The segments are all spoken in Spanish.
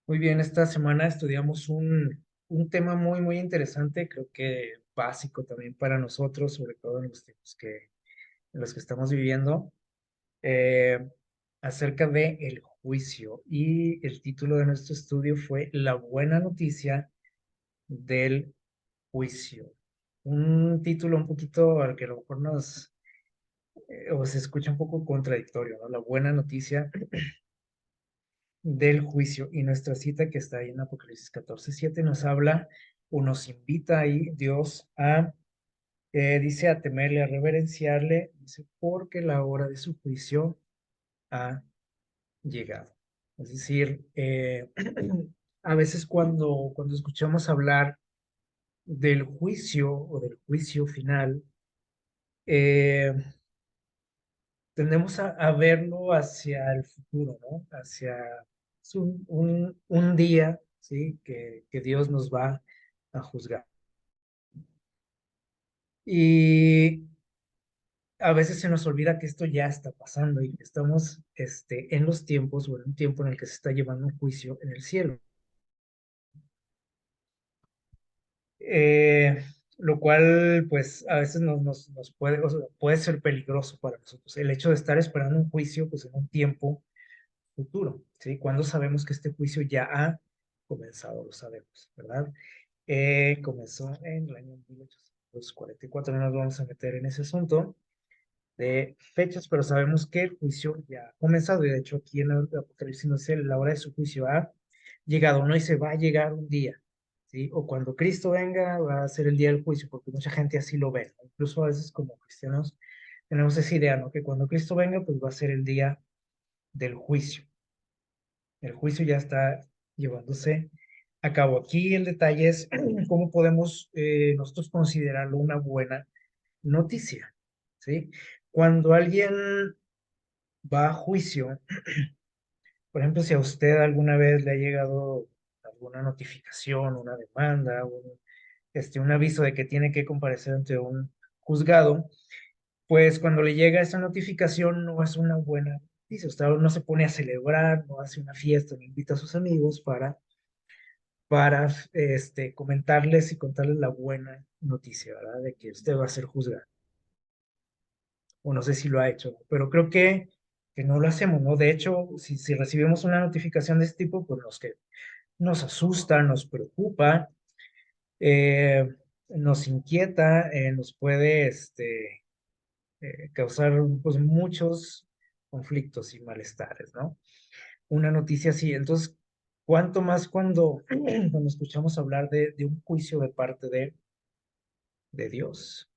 Muy bien, esta semana estudiamos un tema muy interesante, creo que básico también para nosotros, sobre todo en los tiempos en los que estamos viviendo, eh, acerca de el juicio. Y el título de nuestro estudio fue La buena noticia del juicio. Un título un poquito al que a lo mejor o se escucha un poco contradictorio, ¿no? La buena noticia del juicio. Y nuestra cita que está ahí en Apocalipsis 14:7 nos habla o nos invita ahí Dios dice, a temerle, a reverenciarle, dice, porque la hora de su juicio ha llegado. Es decir, a veces cuando escuchamos hablar del juicio o del juicio final, eh, tendemos a verlo hacia el futuro, ¿no? Es un día, ¿sí? Que Dios nos va a juzgar. Y a veces se nos olvida que esto ya está pasando y que estamos en los tiempos o en un tiempo en el que se está llevando un juicio en el cielo. Eh, lo cual, pues, a veces nos puede, o sea, puede ser peligroso para nosotros. El hecho de estar esperando un juicio, pues, en un tiempo futuro, ¿sí? Cuando sabemos que este juicio ya ha comenzado, lo sabemos, ¿verdad? Comenzó en el año 1844, no nos vamos a meter en ese asunto de fechas, pero sabemos que el juicio ya ha comenzado, y de hecho aquí en el Apocalipsis nos dice la hora de su juicio ha llegado, no dice va a llegar un día, ¿sí? O cuando Cristo venga va a ser el día del juicio, porque mucha gente así lo ve, ¿no? Incluso a veces como cristianos tenemos esa idea, ¿no? Que cuando Cristo venga, pues va a ser el día del juicio. El juicio ya está llevándose a cabo. Aquí el detalle es cómo podemos nosotros considerarlo una buena noticia, ¿sí? Cuando alguien va a juicio, por ejemplo, si a usted alguna vez le ha llegado alguna notificación, una demanda, un aviso de que tiene que comparecer ante un juzgado, pues cuando le llega esa notificación no es una buena noticia. Usted no se pone a celebrar, no hace una fiesta, no invita a sus amigos para comentarles y contarles la buena noticia, ¿verdad? De que usted va a ser juzgado. O no sé si lo ha hecho, ¿no? Pero creo que no lo hacemos, ¿no? De hecho, si recibimos una notificación de este tipo, pues nos asusta, nos preocupa, eh, nos inquieta, nos puede causar pues muchos conflictos y malestares, ¿no? Una noticia así. Entonces, ¿cuánto más cuando escuchamos hablar de un juicio de parte de Dios?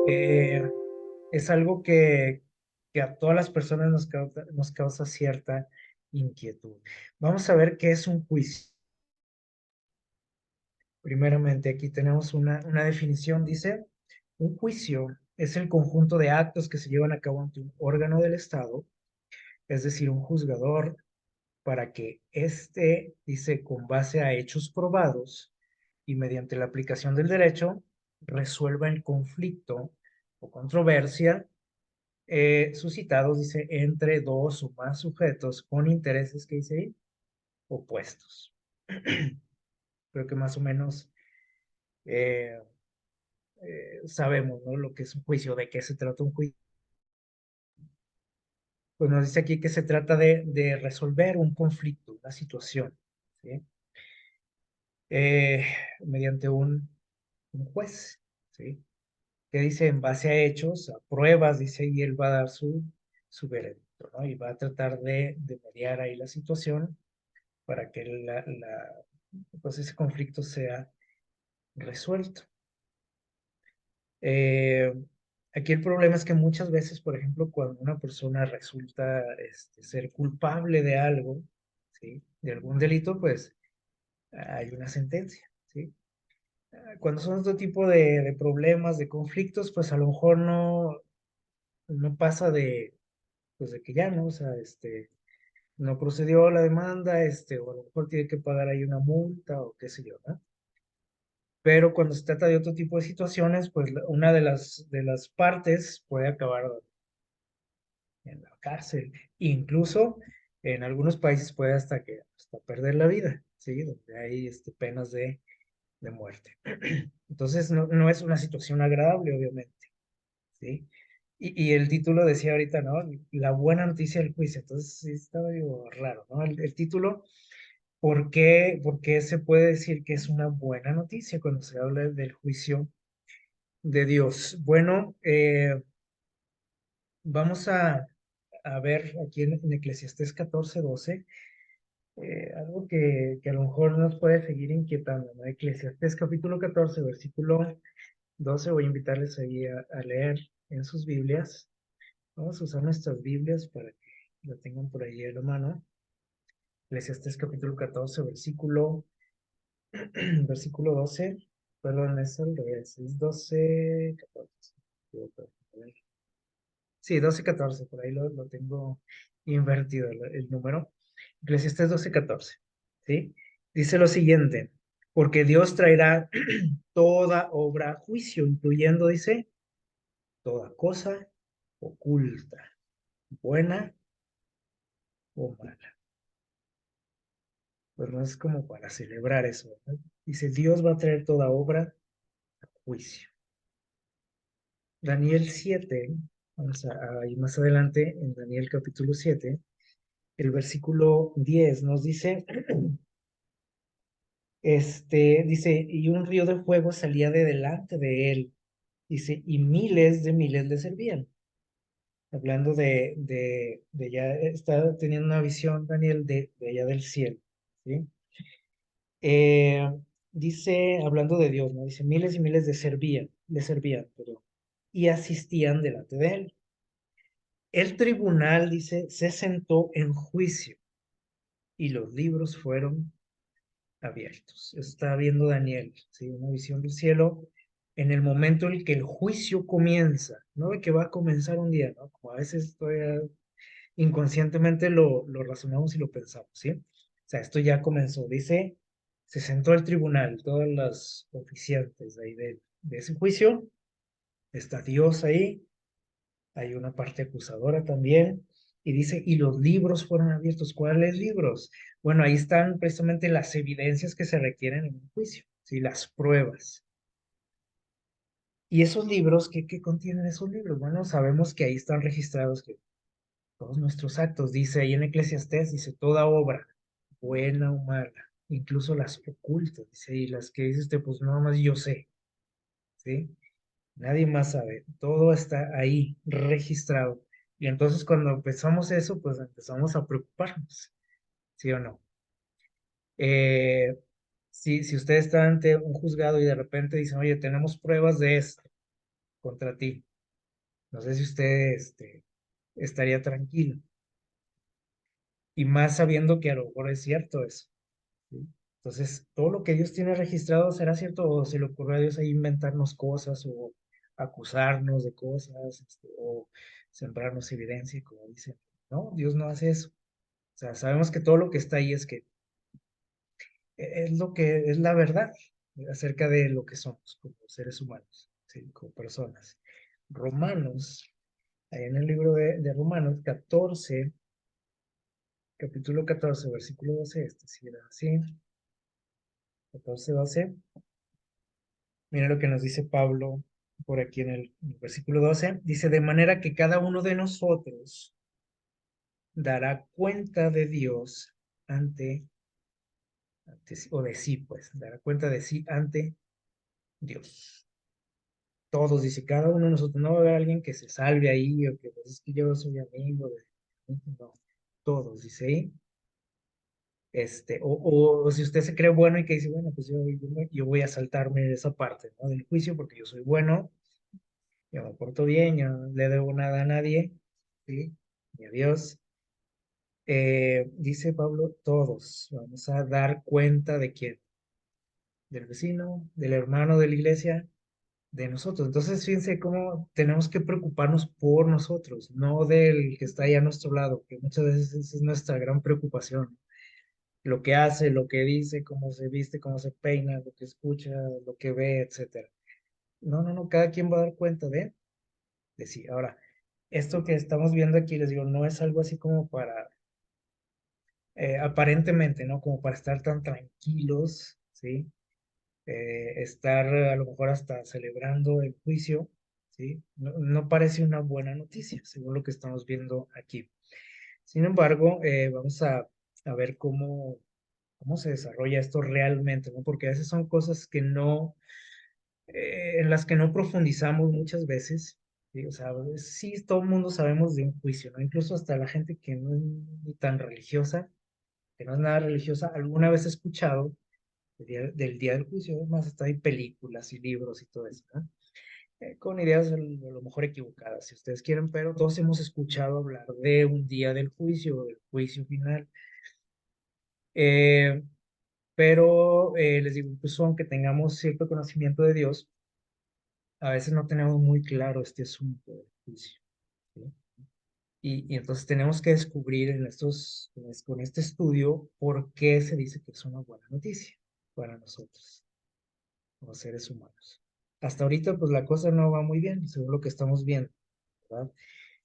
Eh, es algo que a todas las personas nos causa cierta inquietud. Vamos a ver qué es un juicio. Primeramente, aquí tenemos una definición. Dice, un juicio es el conjunto de actos que se llevan a cabo ante un órgano del Estado, es decir, un juzgador, para que éste, dice, con base a hechos probados y mediante la aplicación del derecho, resuelva el conflicto o controversia suscitados, dice, entre dos o más sujetos con intereses que dice ahí, opuestos. Creo que más o menos eh, sabemos, ¿no? Lo que es un juicio, de qué se trata un juicio. Pues nos dice aquí que se trata de resolver un conflicto, una situación, ¿sí? Eh, mediante un juez, ¿sí? Que dice en base a hechos, a pruebas, dice, y él va a dar su veredicto, ¿no? Y va a tratar de mediar ahí la situación para que pues ese conflicto sea resuelto. Eh, aquí el problema es que muchas veces, por ejemplo, cuando una persona resulta ser culpable de algo, ¿sí? De algún delito, pues hay una sentencia, ¿sí? Cuando son otro tipo de problemas, de conflictos, pues a lo mejor no pasa pues de que ya, ¿no? O sea, no procedió la demanda, o a lo mejor tiene que pagar ahí una multa o qué sé yo, ¿no? Pero cuando se trata de otro tipo de situaciones, pues una de las partes puede acabar en la cárcel. Incluso En algunos países puede hasta perder la vida, ¿sí? Donde hay penas de muerte. Entonces, no es una situación agradable, obviamente, ¿sí? Y el título decía ahorita, ¿no? La buena noticia del juicio. Entonces, sí, estaba digo, raro, ¿no? El título, por qué se puede decir que es una buena noticia cuando se habla del juicio de Dios? Bueno, vamos a ver aquí en Eclesiastés 14:12, algo que a lo mejor nos puede seguir inquietando, ¿no? Eclesiastés capítulo 14, versículo 12, voy a invitarles ahí a leer en sus Biblias. Vamos a usar nuestras Biblias para que la tengan por ahí a la mano. Eclesiastés capítulo 14, versículo 12. Perdón, es al revés, es 12, 14. Sí, 12, 14, por ahí lo tengo invertido el número. Eclesiastés 12, 14, ¿sí? Dice lo siguiente, porque Dios traerá toda obra a juicio, incluyendo, dice, toda cosa oculta, buena o mala. Pues no es como para celebrar eso, ¿verdad? Dice, Dios va a traer toda obra a juicio. Daniel 7, vamos a ir más adelante en Daniel capítulo 7, el versículo 10 nos dice, dice, y un río de fuego salía de delante de él, dice, y miles le servían. Hablando de ya, está teniendo una visión, Daniel, de allá del cielo, ¿sí? Eh, Dice, hablando de Dios, ¿no? Dice, miles y miles le servían, pero, y asistían delante de él. El tribunal, dice, se sentó en juicio y los libros fueron abiertos. Está viendo Daniel, ¿sí? Una visión del cielo en el momento en el que el juicio comienza, no de que va a comenzar un día, ¿no? Como a veces todavía inconscientemente lo razonamos y lo pensamos, ¿sí? O sea, esto ya comenzó, dice, se sentó el tribunal, todas las oficiantes ahí de ese juicio, está Dios ahí, hay una parte acusadora también, y dice, y los libros fueron abiertos. ¿Cuáles libros? Bueno, ahí están precisamente las evidencias que se requieren en un juicio, ¿sí? Las pruebas. Y esos libros, ¿qué contienen esos libros? Bueno, sabemos que ahí están registrados que todos nuestros actos, dice ahí en Eclesiastés, dice toda obra, buena o mala, incluso las ocultas, dice, y las que dice usted, pues nada más yo sé, ¿sí? Nadie más sabe, todo está ahí registrado. Y entonces cuando empezamos eso, pues empezamos a preocuparnos, ¿sí o no? Eh, si usted está ante un juzgado y de repente dicen, oye, tenemos pruebas de esto contra ti, no sé si usted estaría tranquilo. Y más sabiendo que a lo mejor es cierto eso, ¿sí? Entonces, todo lo que Dios tiene registrado será cierto o se le ocurre a Dios ahí inventarnos cosas o acusarnos de cosas, o sembrarnos evidencia, como dicen. No, Dios no hace eso. O sea, sabemos que todo lo que está ahí es que es lo que es la verdad acerca de lo que somos como seres humanos, ¿sí? Como personas. Romanos, ahí en el libro de Romanos 14, capítulo 14, versículo 12, si era así, 14, 12. Mira lo que nos dice Pablo por aquí en el versículo 12. Dice, de manera que cada uno de nosotros dará cuenta de Dios o de sí, pues, dará cuenta de sí ante Dios. Todos, dice, cada uno de nosotros, no va a haber alguien que se salve ahí o que pues, es que yo soy amigo de... No, todos, dice ahí. O si usted se cree bueno y que dice, bueno, pues yo voy a saltarme de esa parte, ¿no? Del juicio porque yo soy bueno, yo me porto bien, yo no le debo nada a nadie, ¿sí? Ni a Dios. Dice Pablo, todos vamos a dar cuenta de quién, del vecino, del hermano de la iglesia, de nosotros. Entonces, fíjense cómo tenemos que preocuparnos por nosotros, no del que está ahí a nuestro lado, que muchas veces esa es nuestra gran preocupación. Lo que hace, lo que dice, cómo se viste, cómo se peina, lo que escucha, lo que ve, etcétera. No, cada quien va a dar cuenta de sí. Ahora, esto que estamos viendo aquí, les digo, no es algo así como para aparentemente, ¿no? Como para estar tan tranquilos, ¿sí? Estar a lo mejor hasta celebrando el juicio, ¿sí? No, no parece una buena noticia, según lo que estamos viendo aquí. Sin embargo, vamos a ver cómo se desarrolla esto realmente, ¿no? Porque a veces son cosas que no, en las que no profundizamos muchas veces, ¿sí? O sea, sí, todo el mundo sabemos de un juicio, ¿no? Incluso hasta la gente que no es ni tan religiosa, que no es nada religiosa, alguna vez ha escuchado del día del juicio. Además, hasta hay películas y libros y todo eso, ¿no? Con ideas a lo mejor equivocadas, si ustedes quieren, pero todos hemos escuchado hablar de un día del juicio, del juicio final. Eh, pero les digo, incluso aunque tengamos cierto conocimiento de Dios, a veces no tenemos muy claro este asunto del juicio, ¿sí? Y entonces tenemos que descubrir con este estudio por qué se dice que es una buena noticia para nosotros, como seres humanos. Hasta ahorita, pues la cosa no va muy bien, según lo que estamos viendo, ¿verdad?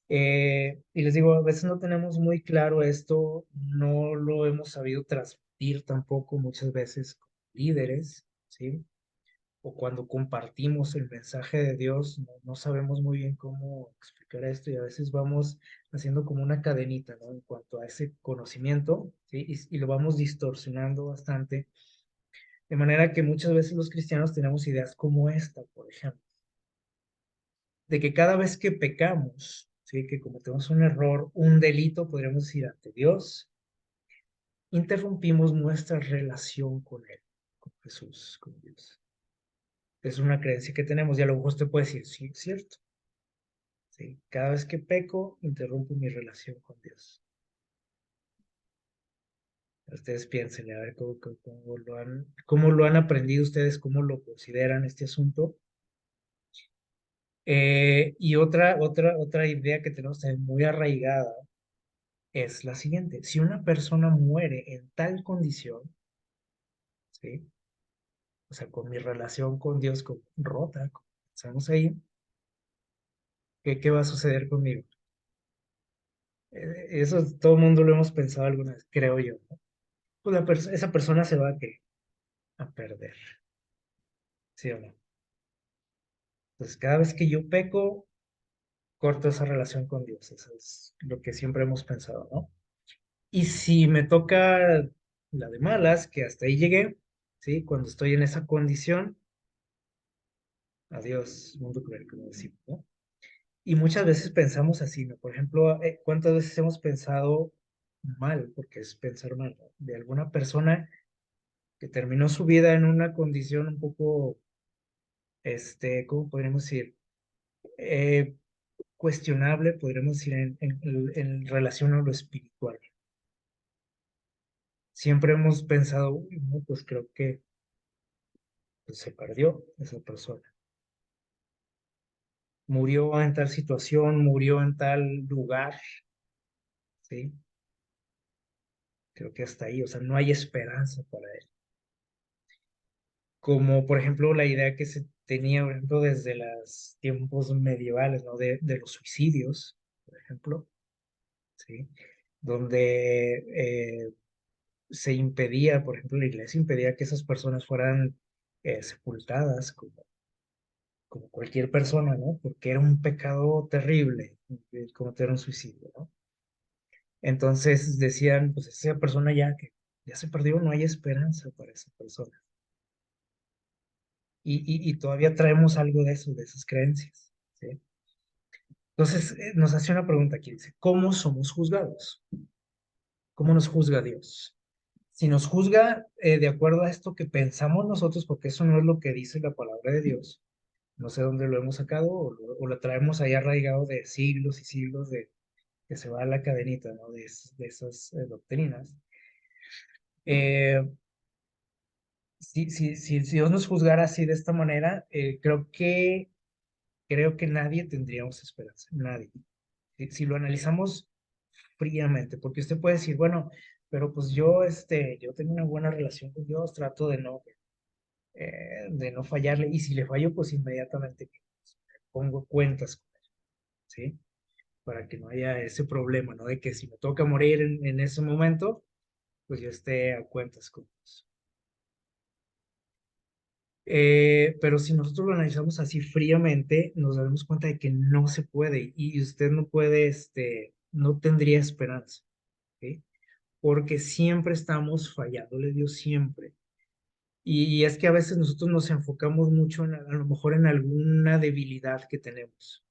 Y les digo, a veces no tenemos muy claro esto, no lo hemos sabido transmitir tampoco muchas veces con líderes, ¿sí? O cuando compartimos el mensaje de Dios, no sabemos muy bien cómo explicar esto y a veces vamos haciendo como una cadenita, ¿no? En cuanto a ese conocimiento, ¿sí? Y lo vamos distorsionando bastante, de manera que muchas veces los cristianos tenemos ideas como esta, por ejemplo, de que cada vez que pecamos, ¿sí? Que cometemos un error, un delito, podríamos decir ante Dios, interrumpimos nuestra relación con Él, con Jesús, con Dios. Es una creencia que tenemos y a lo mejor usted puede decir, sí, es cierto. ¿Sí? Cada vez que peco, interrumpo mi relación con Dios. Ustedes piensen, a ver cómo lo han aprendido ustedes, cómo lo consideran este asunto. Y otra idea que tenemos también muy arraigada es la siguiente. Si una persona muere en tal condición, ¿sí? O sea, con mi relación con Dios rota, como pensamos ahí, ¿qué va a suceder conmigo? Eso todo el mundo lo hemos pensado alguna vez, creo yo, ¿no? Pues esa persona se va a perder, ¿sí o no? Entonces, cada vez que yo peco, corto esa relación con Dios. Eso es lo que siempre hemos pensado, ¿no? Y si me toca la de malas, que hasta ahí llegué, ¿sí? Cuando estoy en esa condición, adiós, mundo cruel, como decimos, ¿no? Y muchas veces pensamos así, ¿no? Por ejemplo, ¿cuántas veces hemos pensado mal, porque es pensar mal, ¿no? De alguna persona que terminó su vida en una condición un poco, ¿cómo podríamos decir? Eh, Cuestionable, podríamos decir, en relación a lo espiritual. Siempre hemos pensado, uy, no, pues creo que pues, se perdió esa persona. Murió en tal situación, murió en tal lugar, ¿sí? Creo que hasta ahí, o sea, no hay esperanza para él. Como por ejemplo la idea que se tenía, por ejemplo, desde los tiempos medievales, ¿no? De los suicidios, por ejemplo, ¿sí? Donde se impedía, por ejemplo, la iglesia impedía que esas personas fueran sepultadas como cualquier persona, ¿no? Porque era un pecado terrible cometer un suicidio, ¿no? Entonces decían, pues esa persona ya que ya se perdió, no hay esperanza para esa persona. Y todavía traemos algo de eso, de esas creencias, ¿sí? Entonces nos hace una pregunta aquí, dice, ¿cómo somos juzgados? ¿Cómo nos juzga Dios? Si nos juzga de acuerdo a esto que pensamos nosotros, porque eso no es lo que dice la palabra de Dios, no sé dónde lo hemos sacado o lo traemos ahí arraigado de siglos y siglos de que se va a la cadenita, ¿no? De esas doctrinas. Eh, si Dios nos juzgara así de esta manera, creo que nadie tendríamos esperanza, nadie. Si lo analizamos fríamente, porque usted puede decir, bueno, pero pues yo tengo una buena relación con Dios, trato de no fallarle, y si le fallo, pues inmediatamente pongo cuentas con él, ¿sí? Para que no haya ese problema, ¿no? De que si me toca morir en ese momento, pues yo esté a cuentas con Dios. Pero si nosotros lo analizamos así fríamente, nos daremos cuenta de que no se puede y usted no puede, no tendría esperanza, ¿ok? Porque siempre estamos fallándole a Dios, siempre. Y es que a veces nosotros nos enfocamos mucho en, a lo mejor en alguna debilidad que tenemos.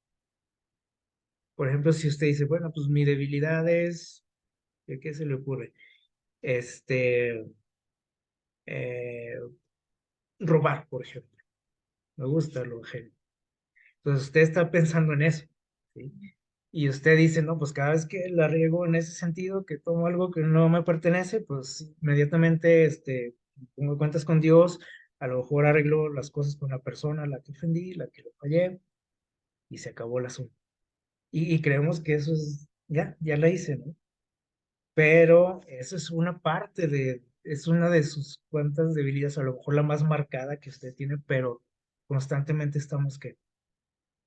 Por ejemplo, si usted dice, bueno, pues mi debilidad es, ¿qué se le ocurre? Este, eh, robar, por ejemplo. Me gusta lo ajeno. Entonces usted está pensando en eso, ¿sí? Y usted dice, no, pues cada vez que la riego en ese sentido, que tomo algo que no me pertenece, pues inmediatamente, pongo cuentas con Dios, a lo mejor arreglo las cosas con la persona a la que ofendí, la que lo fallé, y se acabó el asunto. Y creemos que eso es, ya la hice, ¿no? Pero eso es una parte es una de sus cuantas debilidades, a lo mejor la más marcada que usted tiene, pero constantemente estamos que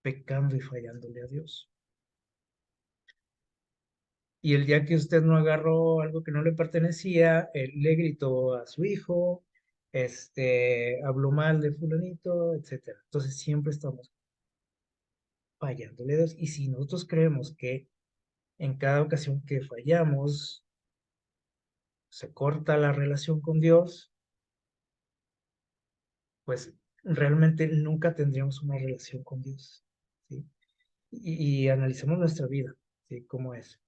pecando y fallándole a Dios. Y el día que usted no agarró algo que no le pertenecía, él le gritó a su hijo, habló mal de fulanito, etcétera. Entonces siempre estamos fallándole a Dios. Y si nosotros creemos que en cada ocasión que fallamos se corta la relación con Dios, pues realmente nunca tendríamos una relación con Dios, ¿sí? Y analicemos nuestra vida, ¿sí? ¿Cómo es?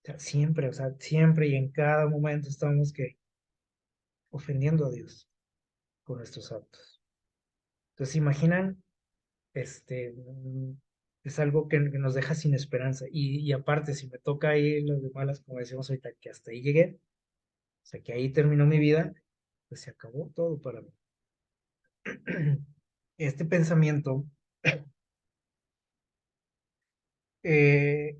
O sea, siempre y en cada momento estamos que ofendiendo a Dios con nuestros actos. Entonces, imaginan, es algo que nos deja sin esperanza. Y aparte, si me toca ahí las de malas, como decíamos ahorita, que hasta ahí llegué, o sea, que ahí terminó mi vida, pues se acabó todo para mí. Este pensamiento eh,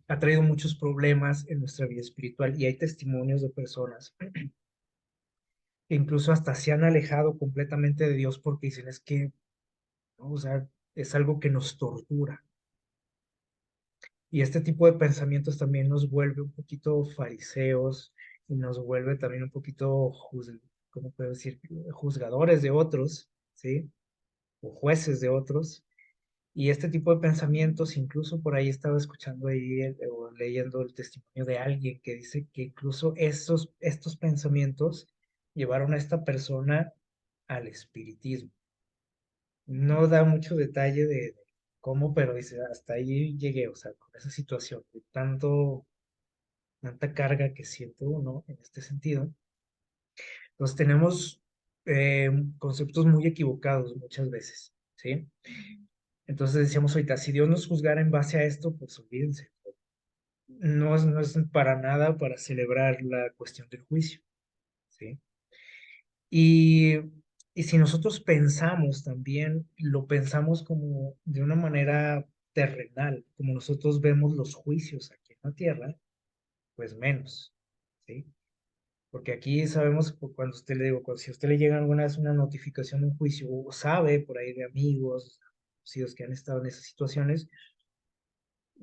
ha traído muchos problemas en nuestra vida espiritual y hay testimonios de personas que incluso hasta se han alejado completamente de Dios porque dicen es que, ¿no? O sea, es algo que nos tortura. Y este tipo de pensamientos también nos vuelve un poquito fariseos y nos vuelve también un poquito, ¿cómo puedo decir? Juzgadores de otros, ¿sí? O jueces de otros. Y este tipo de pensamientos, incluso por ahí estaba escuchando ahí o leyendo el testimonio de alguien que dice que incluso estos pensamientos llevaron a esta persona al espiritismo. No da mucho detalle de cómo, pero dice, hasta ahí llegué, o sea, con esa situación, de tanta carga que siente uno en este sentido. Entonces tenemos conceptos muy equivocados muchas veces, ¿sí? Entonces decíamos ahorita, si Dios nos juzgara en base a esto, pues olvídense. No es para nada para celebrar la cuestión del juicio, ¿sí? Y, y si nosotros pensamos también, lo pensamos como de una manera terrenal, como nosotros vemos los juicios aquí en la tierra, pues menos, ¿sí? Porque aquí sabemos, cuando usted le digo, si a usted le llega alguna vez una notificación de un juicio, o sabe por ahí de amigos, conocidos que han estado en esas situaciones,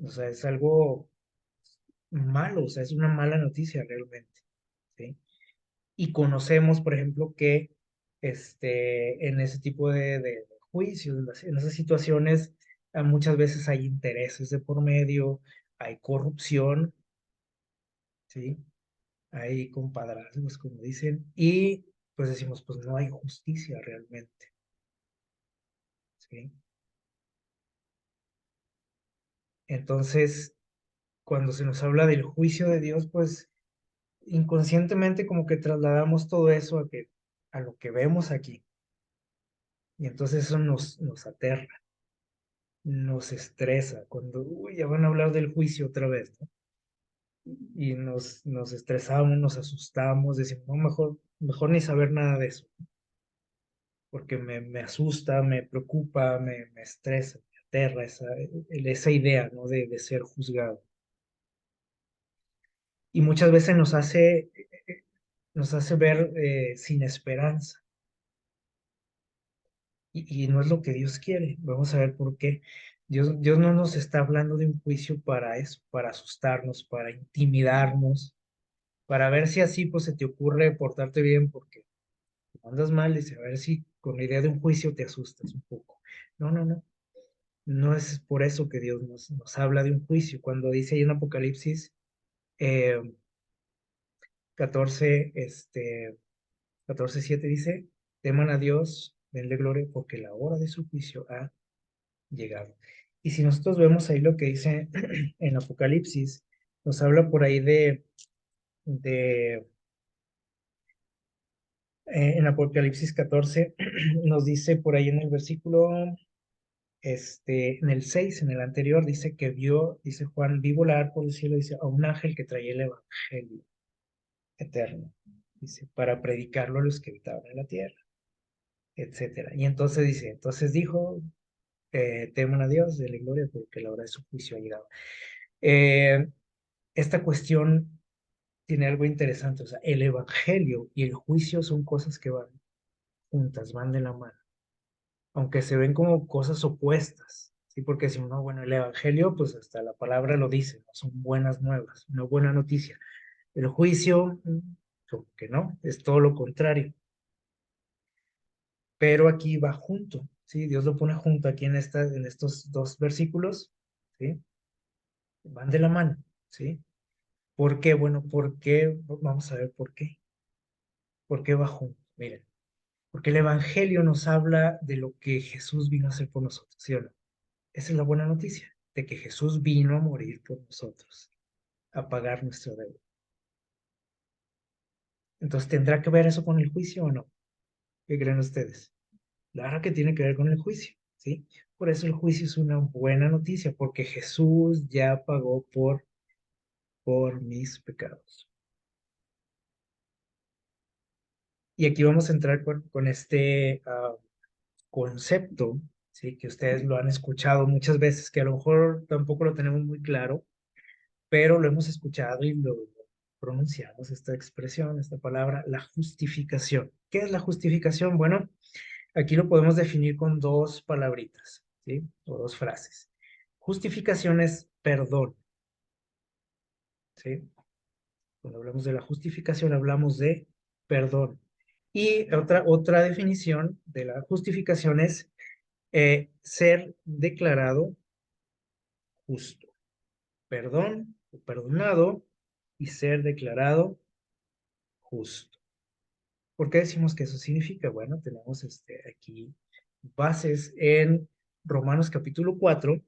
o sea, es algo malo, o sea, es una mala noticia realmente, ¿sí? Y conocemos, por ejemplo, que en ese tipo de juicios, en esas situaciones, muchas veces hay intereses de por medio, hay corrupción, ¿sí? Hay compadrazgos, como dicen, y pues decimos, pues no hay justicia realmente, ¿sí? Entonces, cuando se nos habla del juicio de Dios, pues inconscientemente como que trasladamos todo eso a lo que vemos aquí. Y entonces eso nos aterra, nos estresa, cuando uy, ya van a hablar del juicio otra vez, ¿no? Y nos estresamos, nos asustamos, decimos, no, mejor ni saber nada de eso, porque me asusta, me preocupa, me estresa, me aterra esa idea, ¿no? De ser juzgado. Y muchas veces nos hace ver sin esperanza. Y no es lo que Dios quiere. Vamos a ver por qué. Dios no nos está hablando de un juicio para eso, para asustarnos, para intimidarnos, para ver si así pues se te ocurre portarte bien, porque cuando andas mal, dice, a ver si con la idea de un juicio te asustas un poco. No, no, no. No es por eso que Dios nos habla de un juicio. Cuando dice ahí en Apocalipsis eh, 14, 14:7 dice, teman a Dios, denle gloria, porque la hora de su juicio ha llegado. Y si nosotros vemos ahí lo que dice en Apocalipsis, nos habla por ahí de en Apocalipsis 14, nos dice por ahí en el versículo, en el 6 en el anterior, dice que vio, dice Juan, vi volar por el cielo, dice, a un ángel que traía el evangelio eterno, dice, para predicarlo a los que habitaban en la tierra, etcétera. Y entonces dice, entonces dijo, teman a Dios, de la gloria, porque la hora de su juicio ha llegado. Eh, esta cuestión tiene algo interesante, o sea, el evangelio y el juicio son cosas que van juntas, van de la mano, aunque se ven como cosas opuestas, ¿sí? Porque si uno, bueno, el evangelio, pues hasta la palabra lo dice, ¿no? Son buenas nuevas, una buena noticia. El juicio, como que no, es todo lo contrario, pero aquí va junto, ¿sí? Dios lo pone junto aquí en estos dos versículos, ¿sí? Van de la mano, ¿sí? ¿Por qué? Bueno, ¿por qué? Vamos a ver por qué. ¿Por qué va junto? Miren, porque el evangelio nos habla de lo que Jesús vino a hacer por nosotros, ¿sí o no? Esa es la buena noticia, de que Jesús vino a morir por nosotros, a pagar nuestra deuda. Entonces, ¿tendrá que ver eso con el juicio o no? ¿Qué creen ustedes? Claro que tiene que ver con el juicio, ¿sí? Por eso el juicio es una buena noticia, porque Jesús ya pagó por mis pecados. Y aquí vamos a entrar con este concepto, ¿sí? Que ustedes lo han escuchado muchas veces, que a lo mejor tampoco lo tenemos muy claro, pero lo hemos escuchado y lo pronunciamos, esta expresión, esta palabra, la justificación. ¿Qué es la justificación? Bueno, aquí lo podemos definir con dos palabritas, ¿sí? O dos frases. Justificación es perdón, ¿sí? Cuando hablamos de la justificación, hablamos de perdón. Y otra definición de la justificación es ser declarado justo. Perdón o perdonado y ser declarado justo. ¿Por qué decimos que eso significa? Bueno, tenemos aquí bases en Romanos capítulo 4.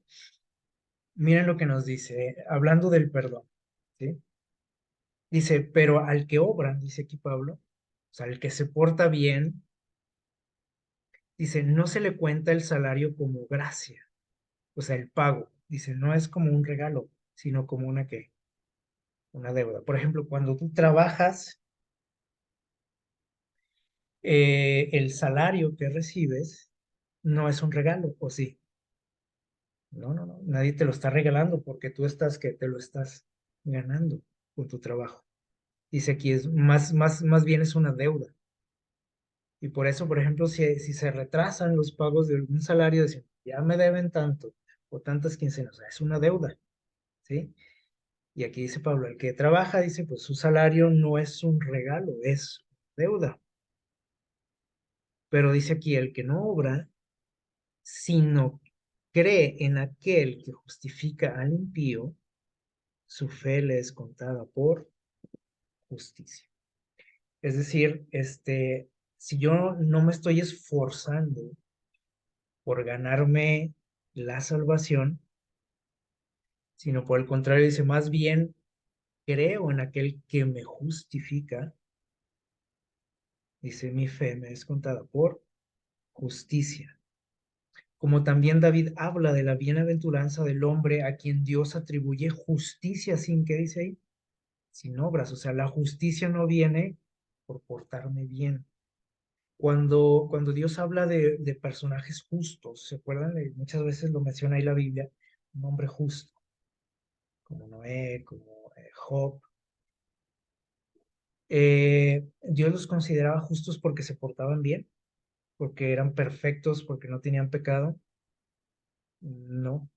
Miren lo que nos dice, hablando del perdón, ¿sí? Dice, pero al que obra, dice aquí Pablo, o sea, al que se porta bien, dice, no se le cuenta el salario como gracia, o sea, el pago. Dice, no es como un regalo, sino como una ¿qué? Una deuda. Por ejemplo, cuando tú trabajas, el salario que recibes no es un regalo, ¿o sí? No, no, no, nadie te lo está regalando porque tú estás que te lo estás ganando con tu trabajo. Dice aquí es más bien es una deuda. Y por eso, por ejemplo, si se retrasan los pagos de algún salario, dicen, ya me deben tanto o tantas quincenas, o sea, es una deuda, ¿sí? Y aquí dice Pablo, el que trabaja, dice, pues su salario no es un regalo, es deuda. Pero dice aquí, el que no obra, sino cree en aquel que justifica al impío, su fe le es contada por justicia. Es decir, si yo no me estoy esforzando por ganarme la salvación, sino por el contrario, dice, más bien creo en aquel que me justifica, dice, mi fe me es contada por justicia. Como también David habla de la bienaventuranza del hombre a quien Dios atribuye justicia sin que dice ahí, sin obras. O sea, la justicia no viene por portarme bien. Cuando Dios habla de personajes justos, ¿se acuerdan? Muchas veces lo menciona ahí la Biblia, un hombre justo, como Noé, como Job. Dios los consideraba justos porque se portaban bien, porque eran perfectos, porque no tenían pecado. No,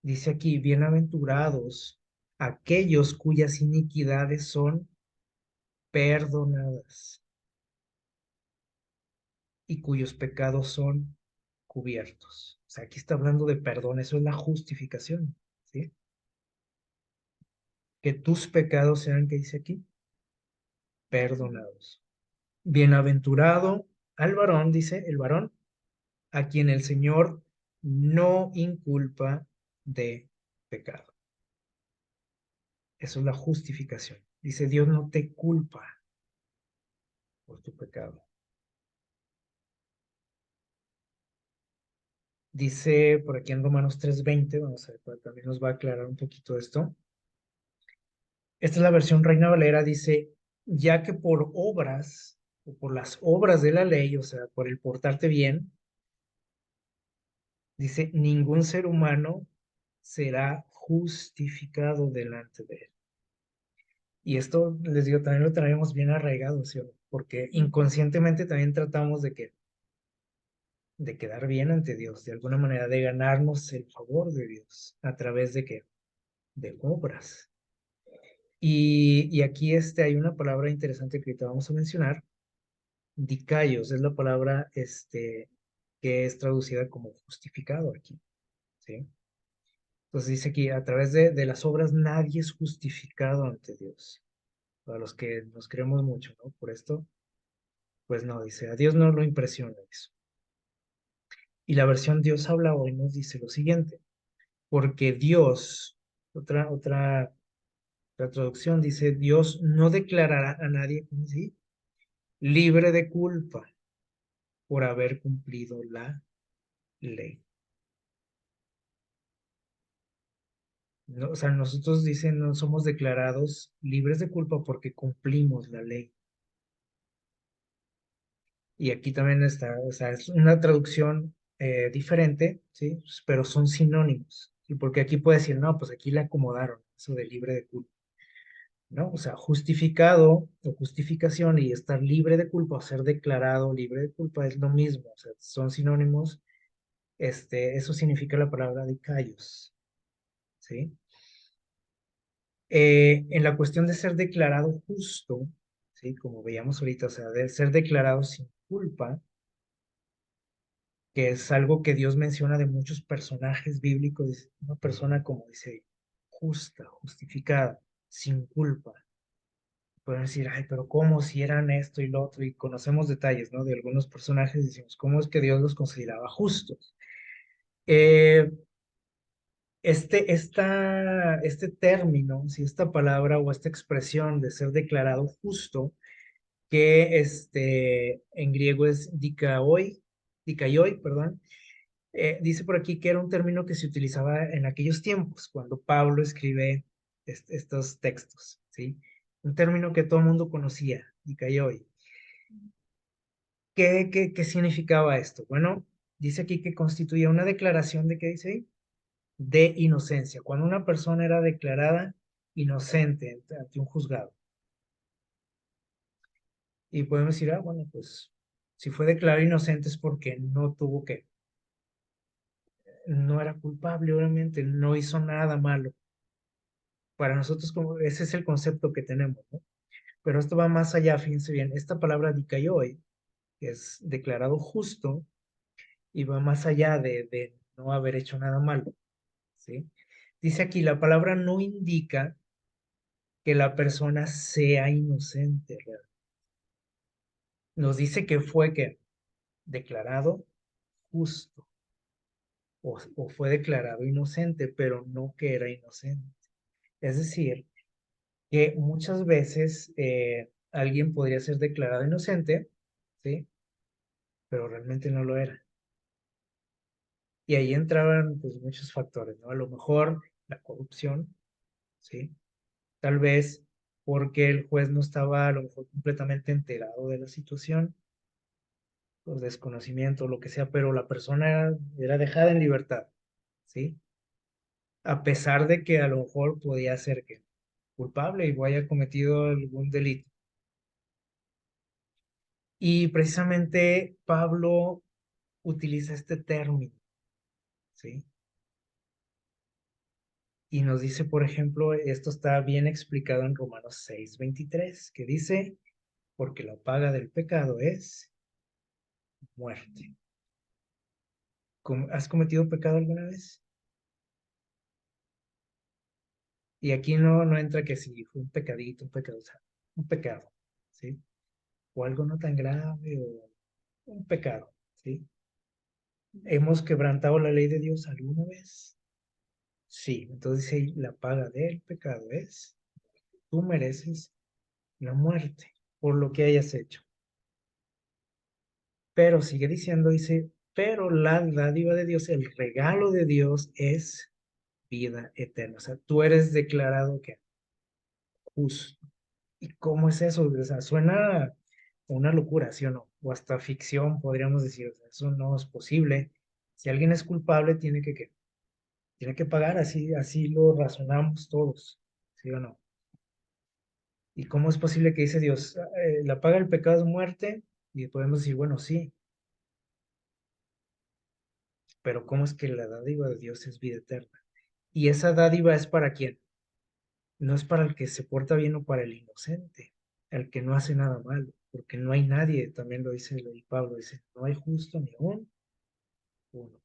dice aquí, bienaventurados aquellos cuyas iniquidades son perdonadas y cuyos pecados son cubiertos. O sea, aquí está hablando de perdón, eso es la justificación, ¿sí? Que tus pecados sean, ¿qué dice aquí? Perdonados. Bienaventurado al varón, dice el varón, a quien el Señor no inculpa de pecado. Eso es la justificación. Dice, Dios no te culpa por tu pecado. Dice por aquí en Romanos 3:20, vamos a ver, también nos va a aclarar un poquito esto. Esta es la versión Reina Valera, dice, ya que por obras, o por las obras de la ley, o sea, por el portarte bien, dice, ningún ser humano será justificado delante de él. Y esto, les digo, también lo traemos bien arraigado, ¿sí? Porque inconscientemente también tratamos de quedar bien ante Dios, de alguna manera, de ganarnos el favor de Dios. ¿A través de qué? De obras. Y aquí hay una palabra interesante que ahorita vamos a mencionar. Dikaios es la palabra que es traducida como justificado aquí, ¿sí? Entonces dice aquí, a través de las obras nadie es justificado ante Dios. Para los que nos creemos mucho, ¿no? Por esto, pues no, dice, a Dios no lo impresiona eso. Y la versión Dios habla hoy nos dice lo siguiente, porque Dios, la traducción dice, Dios no declarará a nadie, ¿sí? Libre de culpa por haber cumplido la ley. No, o sea, nosotros dicen no somos declarados libres de culpa porque cumplimos la ley. Y aquí también está, o sea, es una traducción diferente, ¿sí? Pero son sinónimos. ¿Sí? Porque aquí puede decir, no, pues aquí le acomodaron eso de libre de culpa, ¿no? O sea, justificado o justificación y estar libre de culpa o ser declarado libre de culpa es lo mismo, o sea, son sinónimos. Eso significa la palabra de callos, ¿sí? En la cuestión de ser declarado justo, ¿sí? Como veíamos ahorita, o sea, de ser declarado sin culpa, que es algo que Dios menciona de muchos personajes bíblicos, una persona como dice, justa, justificada, sin culpa. Pueden decir, ay, pero ¿cómo si eran esto y lo otro? Y conocemos detalles, ¿no? De algunos personajes, decimos, ¿cómo es que Dios los consideraba justos? Eh, este término, si esta palabra o esta expresión de ser declarado justo, que en griego es dikaioi, perdón, dice por aquí que era un término que se utilizaba en aquellos tiempos, cuando Pablo escribe estos textos, ¿sí? Un término que todo el mundo conocía, dikaioi. ¿Qué significaba esto? Bueno, dice aquí que constituía una declaración de, ¿qué dice ahí? De inocencia, cuando una persona era declarada inocente ante un juzgado. Y podemos decir, ah, bueno, pues si fue declarado inocente es porque no tuvo que, no era culpable, obviamente, no hizo nada malo. Para nosotros, como, ese es el concepto que tenemos, ¿no? Pero esto va más allá, fíjense bien, esta palabra dikaioi, que es declarado justo, y va más allá de no haber hecho nada malo, ¿sí? Dice aquí, la palabra no indica que la persona sea inocente, ¿verdad? Nos dice que fue que declarado justo o fue declarado inocente, pero no que era inocente. Es decir, que muchas veces alguien podría ser declarado inocente, ¿sí? Pero realmente no lo era. Y ahí entraban pues muchos factores, ¿no? A lo mejor la corrupción, ¿sí? Tal vez porque el juez no estaba a lo mejor completamente enterado de la situación, por desconocimiento, lo que sea, pero la persona era dejada en libertad, ¿sí? A pesar de que a lo mejor podía ser que culpable y haya cometido algún delito. Y precisamente Pablo utiliza este término, ¿sí? Y nos dice, por ejemplo, esto está bien explicado en Romanos 6:23, que dice, porque la paga del pecado es muerte. ¿Has cometido pecado alguna vez? Y aquí no entra que si fue un pecadito, un pecado, o sea, un pecado, ¿sí? O algo no tan grave, o un pecado, ¿sí? ¿Hemos quebrantado la ley de Dios alguna vez? Sí, entonces dice, la paga del pecado es, tú mereces la muerte por lo que hayas hecho. Pero sigue diciendo, dice, pero la dádiva de Dios, el regalo de Dios es vida eterna. O sea, tú eres declarado que justo. ¿Y cómo es eso? O sea, suena una locura, ¿sí o no? O hasta ficción, podríamos decir. O sea, eso no es posible. Si alguien es culpable, tiene que pagar, así lo razonamos todos, ¿sí o no? ¿Y cómo es posible que dice Dios, la paga del pecado es muerte? Y podemos decir, bueno, sí, pero ¿cómo es que la dádiva de Dios es vida eterna? ¿Y esa dádiva es para quién? No es para el que se porta bien o para el inocente, el que no hace nada malo, porque no hay nadie, también lo dice el Pablo, dice, no hay justo ni aún uno.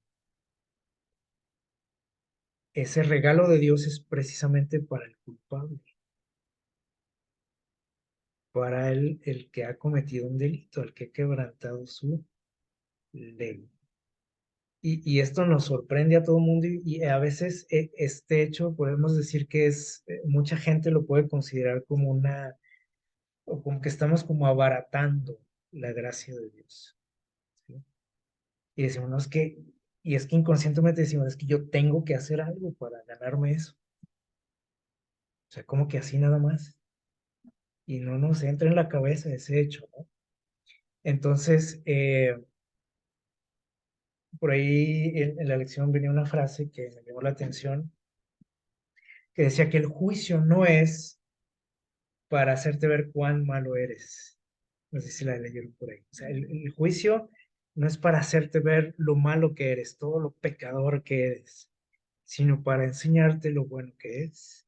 Ese regalo de Dios es precisamente para el culpable, para el que ha cometido un delito, el que ha quebrantado su ley. Y esto nos sorprende a todo el mundo y a veces este hecho podemos decir que mucha gente lo puede considerar como o como que estamos como abaratando la gracia de Dios, ¿sí? Y decimos, no, y es que inconscientemente decimos, es que yo tengo que hacer algo para ganarme eso. O sea, como que así nada más. Y no nos entra en la cabeza ese hecho, ¿no? Entonces, por ahí en la lección venía una frase que me llamó la atención, que decía que el juicio no es para hacerte ver cuán malo eres. No sé si la leyeron por ahí. O sea, el juicio no es para hacerte ver lo malo que eres, todo lo pecador que eres, sino para enseñarte lo bueno que es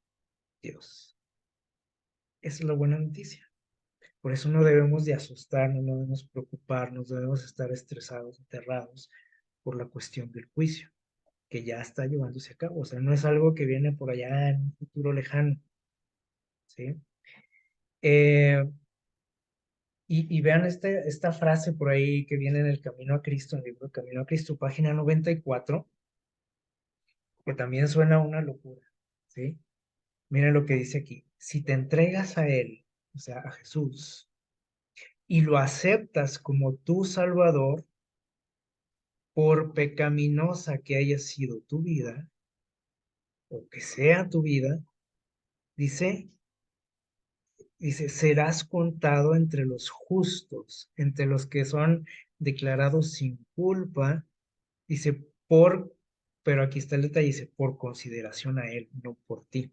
Dios. Esa es la buena noticia. Por eso no debemos de asustarnos, no debemos preocuparnos, debemos estar estresados, aterrados por la cuestión del juicio, que ya está llevándose a cabo. O sea, no es algo que viene por allá en un futuro lejano, ¿sí? Eh, y vean esta frase por ahí que viene en el Camino a Cristo, en el libro Camino a Cristo, página 94, que también suena una locura, ¿sí? Miren lo que dice aquí. Si te entregas a Él, o sea, a Jesús, y lo aceptas como tu Salvador, por pecaminosa que haya sido tu vida, o que sea tu vida, dice, serás contado entre los justos, entre los que son declarados sin culpa. Dice, pero aquí está el detalle, dice, por consideración a Él, no por ti.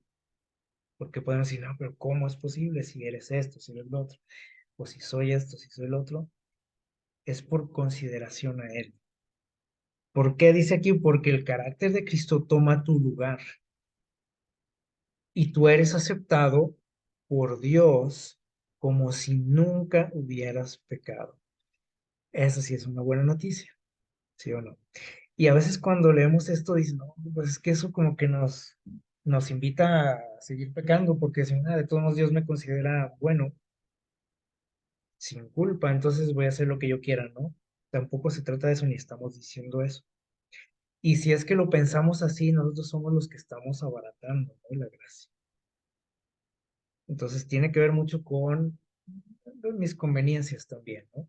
Porque podemos decir, no, pero ¿cómo es posible si eres esto, si eres lo otro? O si soy esto, si soy lo otro. Es por consideración a Él. ¿Por qué dice aquí? Porque el carácter de Cristo toma tu lugar y tú eres aceptado por Dios como si nunca hubieras pecado. Eso sí es una buena noticia, ¿sí o no? Y a veces cuando leemos esto, dicen, no, pues es que eso como que nos invita a seguir pecando, porque si nada, de todos modos Dios me considera bueno, sin culpa, entonces voy a hacer lo que yo quiera, ¿no? Tampoco se trata de eso, ni estamos diciendo eso. Y si es que lo pensamos así, nosotros somos los que estamos abaratando, ¿no? La gracia. Entonces tiene que ver mucho con mis conveniencias también, ¿no?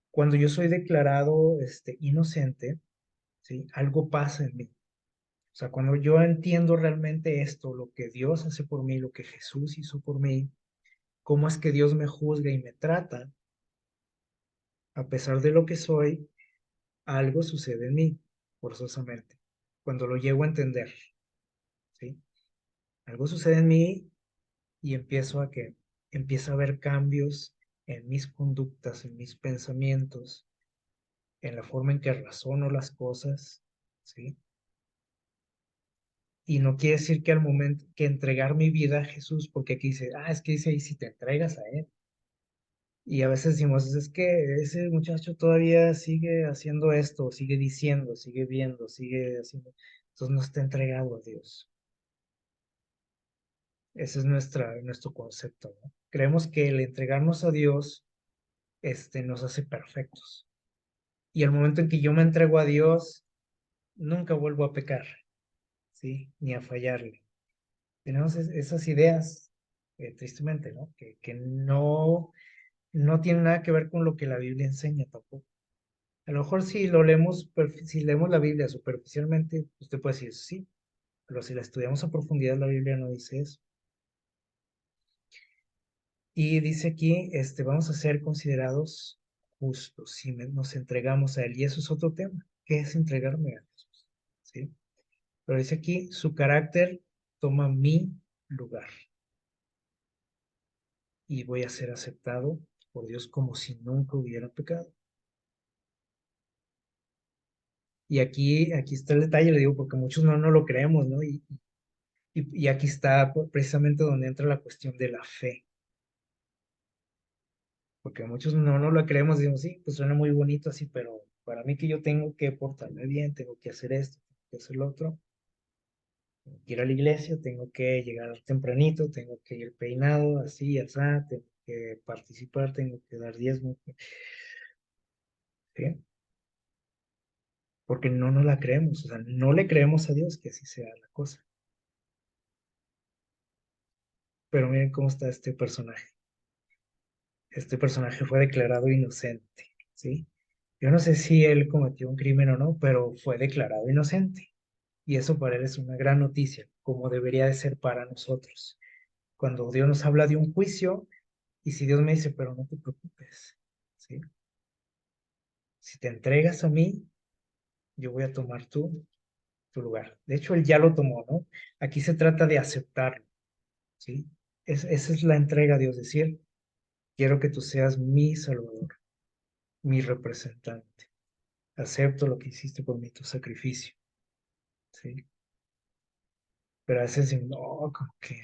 Cuando yo soy declarado inocente, ¿sí? Algo pasa en mí. O sea, cuando yo entiendo realmente esto, lo que Dios hace por mí, lo que Jesús hizo por mí, cómo es que Dios me juzga y me trata, a pesar de lo que soy, algo sucede en mí, forzosamente, cuando lo llego a entender, ¿sí? Algo sucede en mí y empiezo a ver cambios en mis conductas, en mis pensamientos, en la forma en que razono las cosas, ¿sí? Y no quiere decir que al momento que entregar mi vida a Jesús, porque aquí dice, es que dice, y si te entregas a Él. Y a veces decimos, es que ese muchacho todavía sigue haciendo esto, sigue diciendo, sigue viendo, sigue haciendo. Entonces no está entregado a Dios. Ese es nuestro concepto, ¿no? Creemos que el entregarnos a Dios, nos hace perfectos. Y el momento en que yo me entrego a Dios, nunca vuelvo a pecar, ¿sí? Ni a fallarle. Tenemos esas ideas, tristemente, ¿no? Que no tienen nada que ver con lo que la Biblia enseña tampoco. A lo mejor si lo leemos, si leemos la Biblia superficialmente, usted puede decir sí, pero si la estudiamos a profundidad, la Biblia no dice eso. Y dice aquí, vamos a ser considerados justos si nos entregamos a Él. Y eso es otro tema. ¿Qué es entregarme a Jesús? ¿Sí? Pero dice aquí, su carácter toma mi lugar y voy a ser aceptado por Dios como si nunca hubiera pecado. Y aquí está el detalle, le digo, porque muchos no lo creemos, ¿no? Y aquí está precisamente donde entra la cuestión de la fe, porque muchos no lo creemos, decimos, sí, pues suena muy bonito así, pero para mí que yo tengo que portarme bien, tengo que hacer esto, tengo que hacer lo otro, tengo que ir a la iglesia, tengo que llegar tempranito, tengo que ir peinado, así, así, tengo que participar, tengo que dar diezmo, ¿sí? Porque no nos la creemos, o sea, no le creemos a Dios que así sea la cosa. Pero miren cómo está este personaje. Este personaje fue declarado inocente, ¿sí? Yo no sé si él cometió un crimen o no, pero fue declarado inocente. Y eso para él es una gran noticia, como debería de ser para nosotros. Cuando Dios nos habla de un juicio, y si Dios me dice, pero no te preocupes, ¿sí? Si te entregas a mí, yo voy a tomar tu lugar. De hecho, él ya lo tomó, ¿no? Aquí se trata de aceptarlo, ¿sí? Esa es la entrega a Dios, decir, quiero que tú seas mi Salvador, mi representante. Acepto lo que hiciste por mí, tu sacrificio, ¿sí? Pero a veces decimos, no, como que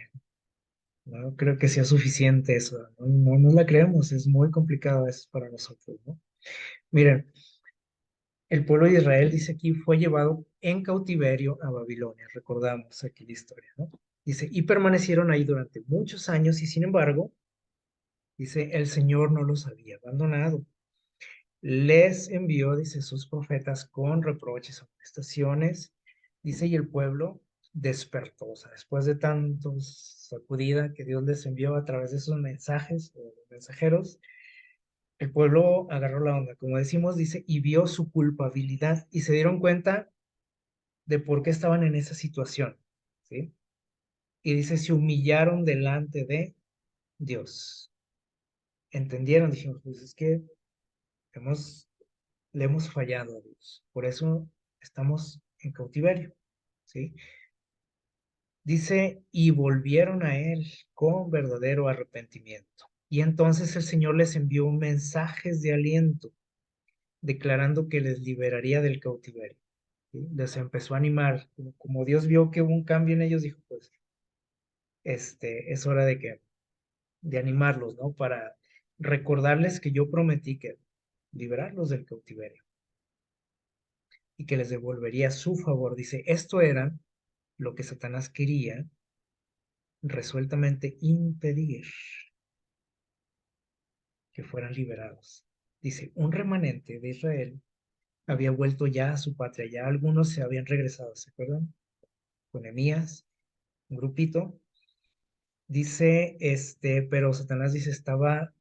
no creo que sea suficiente eso, no la creemos, es muy complicado a veces para nosotros, ¿no? Miren, el pueblo de Israel, dice aquí, fue llevado en cautiverio a Babilonia, recordamos aquí la historia, ¿no? Dice, y permanecieron ahí durante muchos años y sin embargo, dice, el Señor no los había abandonado. Les envió, dice, sus profetas con reproches, amonestaciones, dice, y el pueblo despertó, o sea, después de tantos sacudida que Dios les envió a través de sus mensajes o mensajeros, el pueblo agarró la onda, como decimos, dice, y vio su culpabilidad y se dieron cuenta de por qué estaban en esa situación, ¿sí? Y dice, se humillaron delante de Dios. Entendieron, dijimos, pues es que hemos le hemos fallado a Dios. Por eso estamos en cautiverio, ¿sí? Dice, y volvieron a Él con verdadero arrepentimiento. Y entonces el Señor les envió mensajes de aliento, declarando que les liberaría del cautiverio. ¿Sí? Les empezó a animar. Como Dios vio que hubo un cambio en ellos, dijo, pues, es hora de animarlos, ¿no? Para recordarles que yo prometí que liberarlos del cautiverio y que les devolvería su favor. Dice, esto era lo que Satanás quería resueltamente impedir que fueran liberados. Dice, un remanente de Israel había vuelto ya a su patria, ya algunos se habían regresado, ¿se acuerdan? Con Nehemías, un grupito. Dice, pero Satanás dice, estaba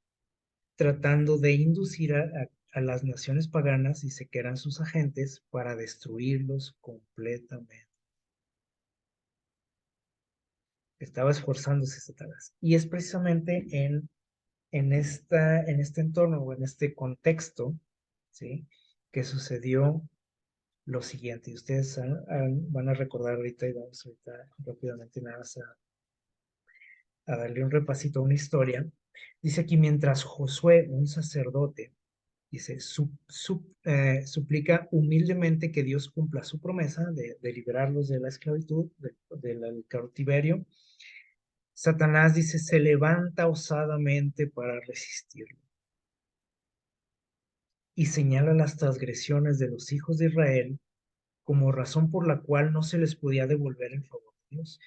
tratando de inducir a las naciones paganas, dice que eran sus agentes, para destruirlos completamente. Estaba esforzándose Satanás. Y es precisamente en este entorno o en este contexto, ¿sí? Que sucedió lo siguiente. Y ustedes van a recordar ahorita y vamos ahorita rápidamente nada más a darle un repasito a una historia. Dice aquí, mientras Josué, un sacerdote, dice, suplica humildemente que Dios cumpla su promesa de liberarlos de la esclavitud, del cautiverio. Satanás dice, se levanta osadamente para resistirlo. y señala las transgresiones de los hijos de Israel como razón por la cual no se les podía devolver el favor de Dios.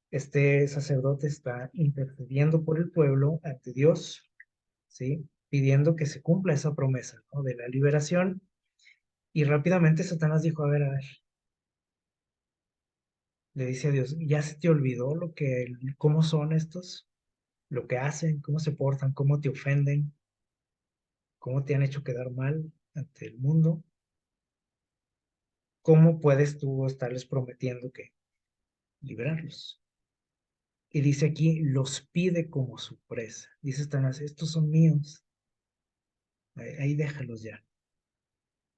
Este sacerdote está intercediendo por el pueblo ante Dios, ¿sí? Pidiendo que se cumpla esa promesa, ¿no? De la liberación. Y rápidamente Satanás dijo, a ver, le dice a Dios, ¿ya se te olvidó cómo son estos? Lo que hacen, cómo se portan, cómo te ofenden, cómo te han hecho quedar mal ante el mundo. ¿Cómo puedes tú estarles prometiendo que liberarlos? Y dice aquí, los pide como su presa. Dice Satanás, estos son míos, ahí déjalos ya.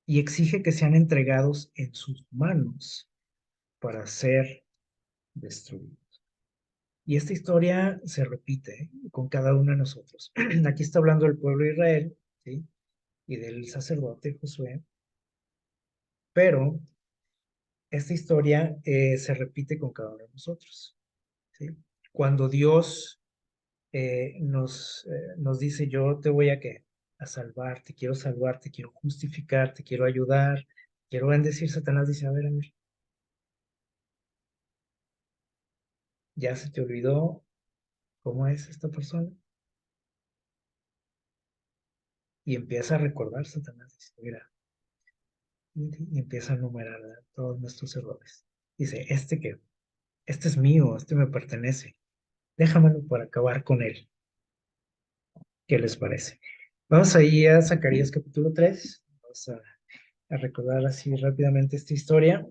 Y exige que sean entregados en sus manos para ser destruidos. Y esta historia se repite, ¿eh? Con cada uno de nosotros. Aquí está hablando del pueblo de Israel, ¿sí? Y del sacerdote Josué, pero esta historia se repite con cada uno de nosotros, ¿sí? Cuando Dios nos dice, yo te voy a salvar, te quiero justificar, te quiero ayudar, quiero bendecir, Satanás dice, a ver, ya se te olvidó cómo es esta persona. Y empieza a recordar, Satanás dice, mira, y empieza a enumerar, ¿verdad?, todos nuestros errores. Dice, este es mío, este me pertenece, déjamelo para acabar con él. ¿Qué les parece? Vamos ahí a Zacarías capítulo 3. Vamos a recordar así rápidamente esta historia.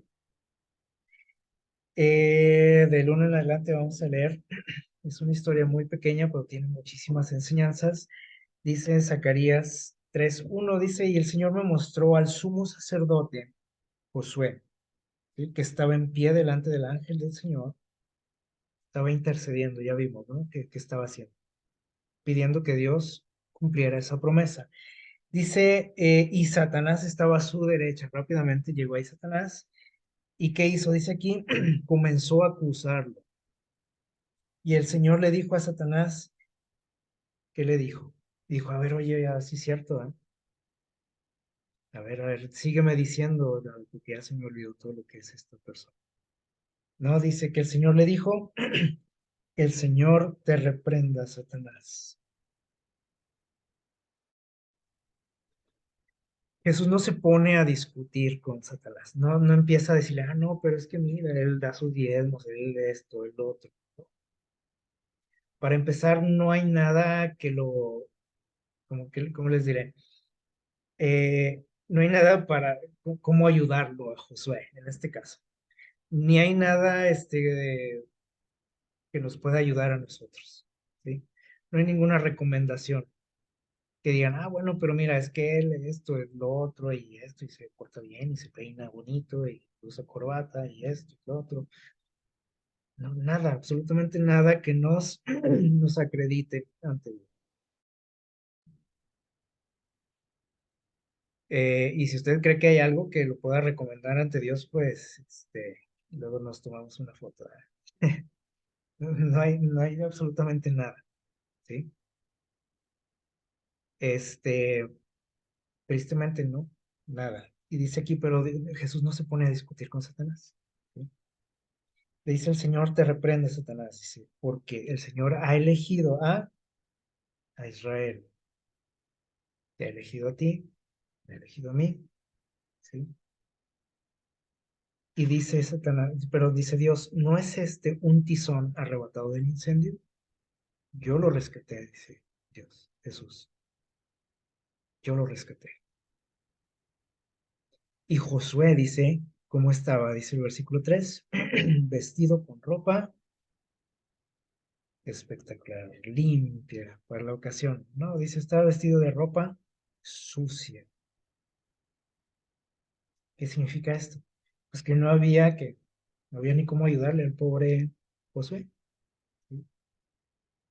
Del 1 en adelante vamos a leer. Es una historia muy pequeña, pero tiene muchísimas enseñanzas. Dice Zacarías 3:1, dice, y el Señor me mostró al sumo sacerdote, Josué, ¿sí?, que estaba en pie delante del ángel del Señor, estaba intercediendo, ya vimos, ¿no? ¿Qué estaba haciendo? Pidiendo que Dios cumpliera esa promesa. Dice, y Satanás estaba a su derecha. Rápidamente llegó ahí Satanás. ¿Y qué hizo? Dice aquí, comenzó a acusarlo. Y el Señor le dijo a Satanás, ¿qué le dijo? Dijo, a ver, oye, así es cierto, ¿eh? A ver, sígueme diciendo, porque ya se me olvidó todo lo que es esta persona. No, dice que el Señor le dijo, el Señor te reprenda, Satanás. Jesús no se pone a discutir con Satanás, no empieza a decirle, no, pero es que mira, él da sus diezmos, él de esto, el otro. Para empezar, no hay nada que ¿cómo les diré? No hay nada para cómo ayudarlo a Josué en este caso. Ni hay nada que nos pueda ayudar a nosotros, ¿sí? No hay ninguna recomendación que digan, bueno, pero mira, es que él esto, es lo otro, y esto, y se porta bien, y se peina bonito, y usa corbata, y esto, y lo otro. No, nada, absolutamente nada que nos acredite ante Dios. Y si usted cree que hay algo que lo pueda recomendar ante Dios, pues luego nos tomamos una foto, ¿eh? No hay absolutamente nada, ¿sí? Este, Tristemente no, nada. Y dice aquí, pero Jesús no se pone a discutir con Satanás, ¿sí? Le dice el Señor, te reprende, Satanás, dice, porque el Señor ha elegido a Israel, te ha elegido a ti, me ha elegido a mí, ¿sí? Y dice Satanás, pero dice Dios, ¿no es este un tizón arrebatado del incendio? Yo lo rescaté, dice Dios, Jesús. Yo lo rescaté. Y Josué dice, ¿cómo estaba? Dice el versículo 3, vestido con ropa espectacular, limpia para la ocasión. No, dice, estaba vestido de ropa sucia. ¿Qué significa esto? Pues que no había ni cómo ayudarle al pobre Josué, ¿sí?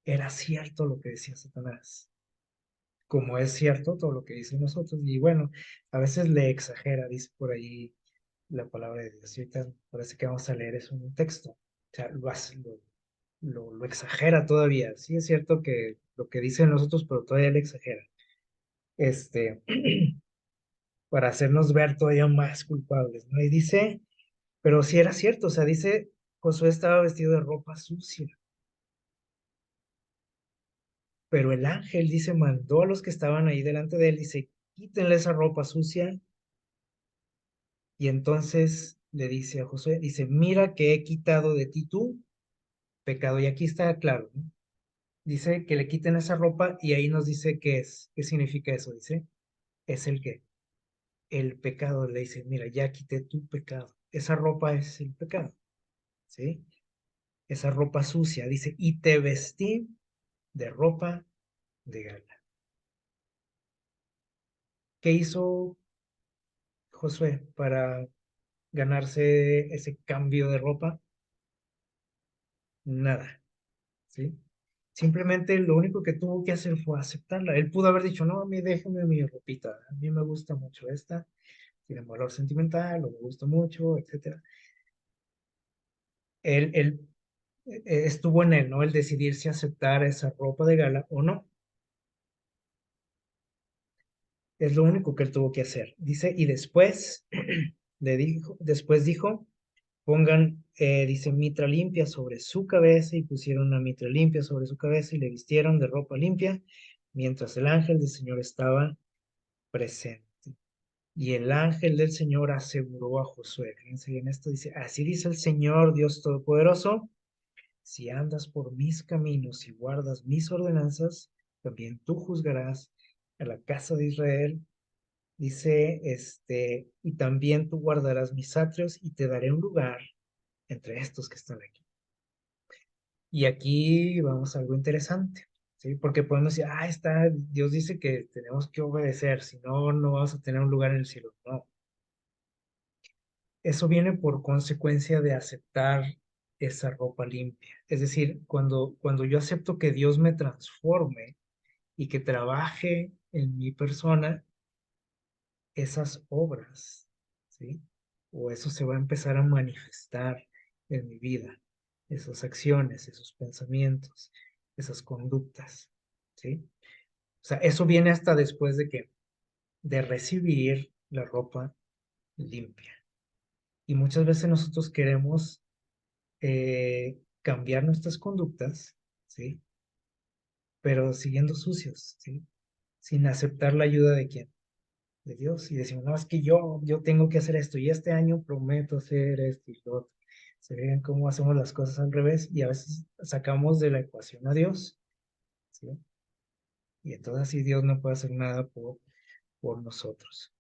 Era cierto lo que decía Satanás, como es cierto todo lo que dicen nosotros. Y bueno, a veces le exagera, dice por ahí la palabra de Dios. Y ahorita parece que vamos a leer eso en un texto. O sea, lo exagera todavía. Sí es cierto que lo que dicen nosotros, pero todavía le exagera. Este, para hacernos ver todavía más culpables, ¿no? Y dice, pero sí era cierto, o sea, dice, Josué estaba vestido de ropa sucia, pero el ángel, dice, mandó a los que estaban ahí delante de él, dice, quítenle esa ropa sucia, y entonces le dice a Josué, dice, mira que he quitado de ti tu pecado, y aquí está claro, ¿no? Dice que le quiten esa ropa, y ahí nos dice qué es, qué significa eso, dice, es el que, el pecado, le dice, mira, ya quité tu pecado, esa ropa es el pecado, ¿sí? Esa ropa sucia, dice, y te vestí de ropa de gala. ¿Qué hizo Josué para ganarse ese cambio de ropa? Nada, ¿sí? Simplemente lo único que tuvo que hacer fue aceptarla. Él pudo haber dicho, no, a mí déjame mi ropita, a mí me gusta mucho esta, tiene valor sentimental, o me gusta mucho, etcétera. Él estuvo en él, ¿no? El decidir si aceptar esa ropa de gala o no. Es lo único que él tuvo que hacer. Dice, y después después dijo, pongan, dice, mitra limpia sobre su cabeza, y pusieron una mitra limpia sobre su cabeza y le vistieron de ropa limpia, mientras el ángel del Señor estaba presente. Y el ángel del Señor aseguró a Josué, fíjense bien esto, dice, así dice el Señor Dios Todopoderoso, si andas por mis caminos y guardas mis ordenanzas, también tú juzgarás a la casa de Israel. Dice, y también tú guardarás mis atrios y te daré un lugar entre estos que están aquí. Y aquí vamos a algo interesante, ¿sí? Porque podemos decir, está, Dios dice que tenemos que obedecer, si no, no vamos a tener un lugar en el cielo. No, eso viene por consecuencia de aceptar esa ropa limpia. Es decir, cuando yo acepto que Dios me transforme y que trabaje en mi persona, esas obras, ¿sí? O eso se va a empezar a manifestar en mi vida, esas acciones, esos pensamientos, esas conductas, ¿sí? O sea, eso viene hasta después de que, de recibir la ropa limpia. Y muchas veces nosotros queremos cambiar nuestras conductas, ¿sí? Pero siguiendo sucios, ¿sí? Sin aceptar la ayuda de quién, de Dios, y decimos, no, es que yo tengo que hacer esto y este año prometo hacer esto y lo otro. Se ven cómo hacemos las cosas al revés y a veces sacamos de la ecuación a Dios, ¿sí? Y entonces así Dios no puede hacer nada por nosotros.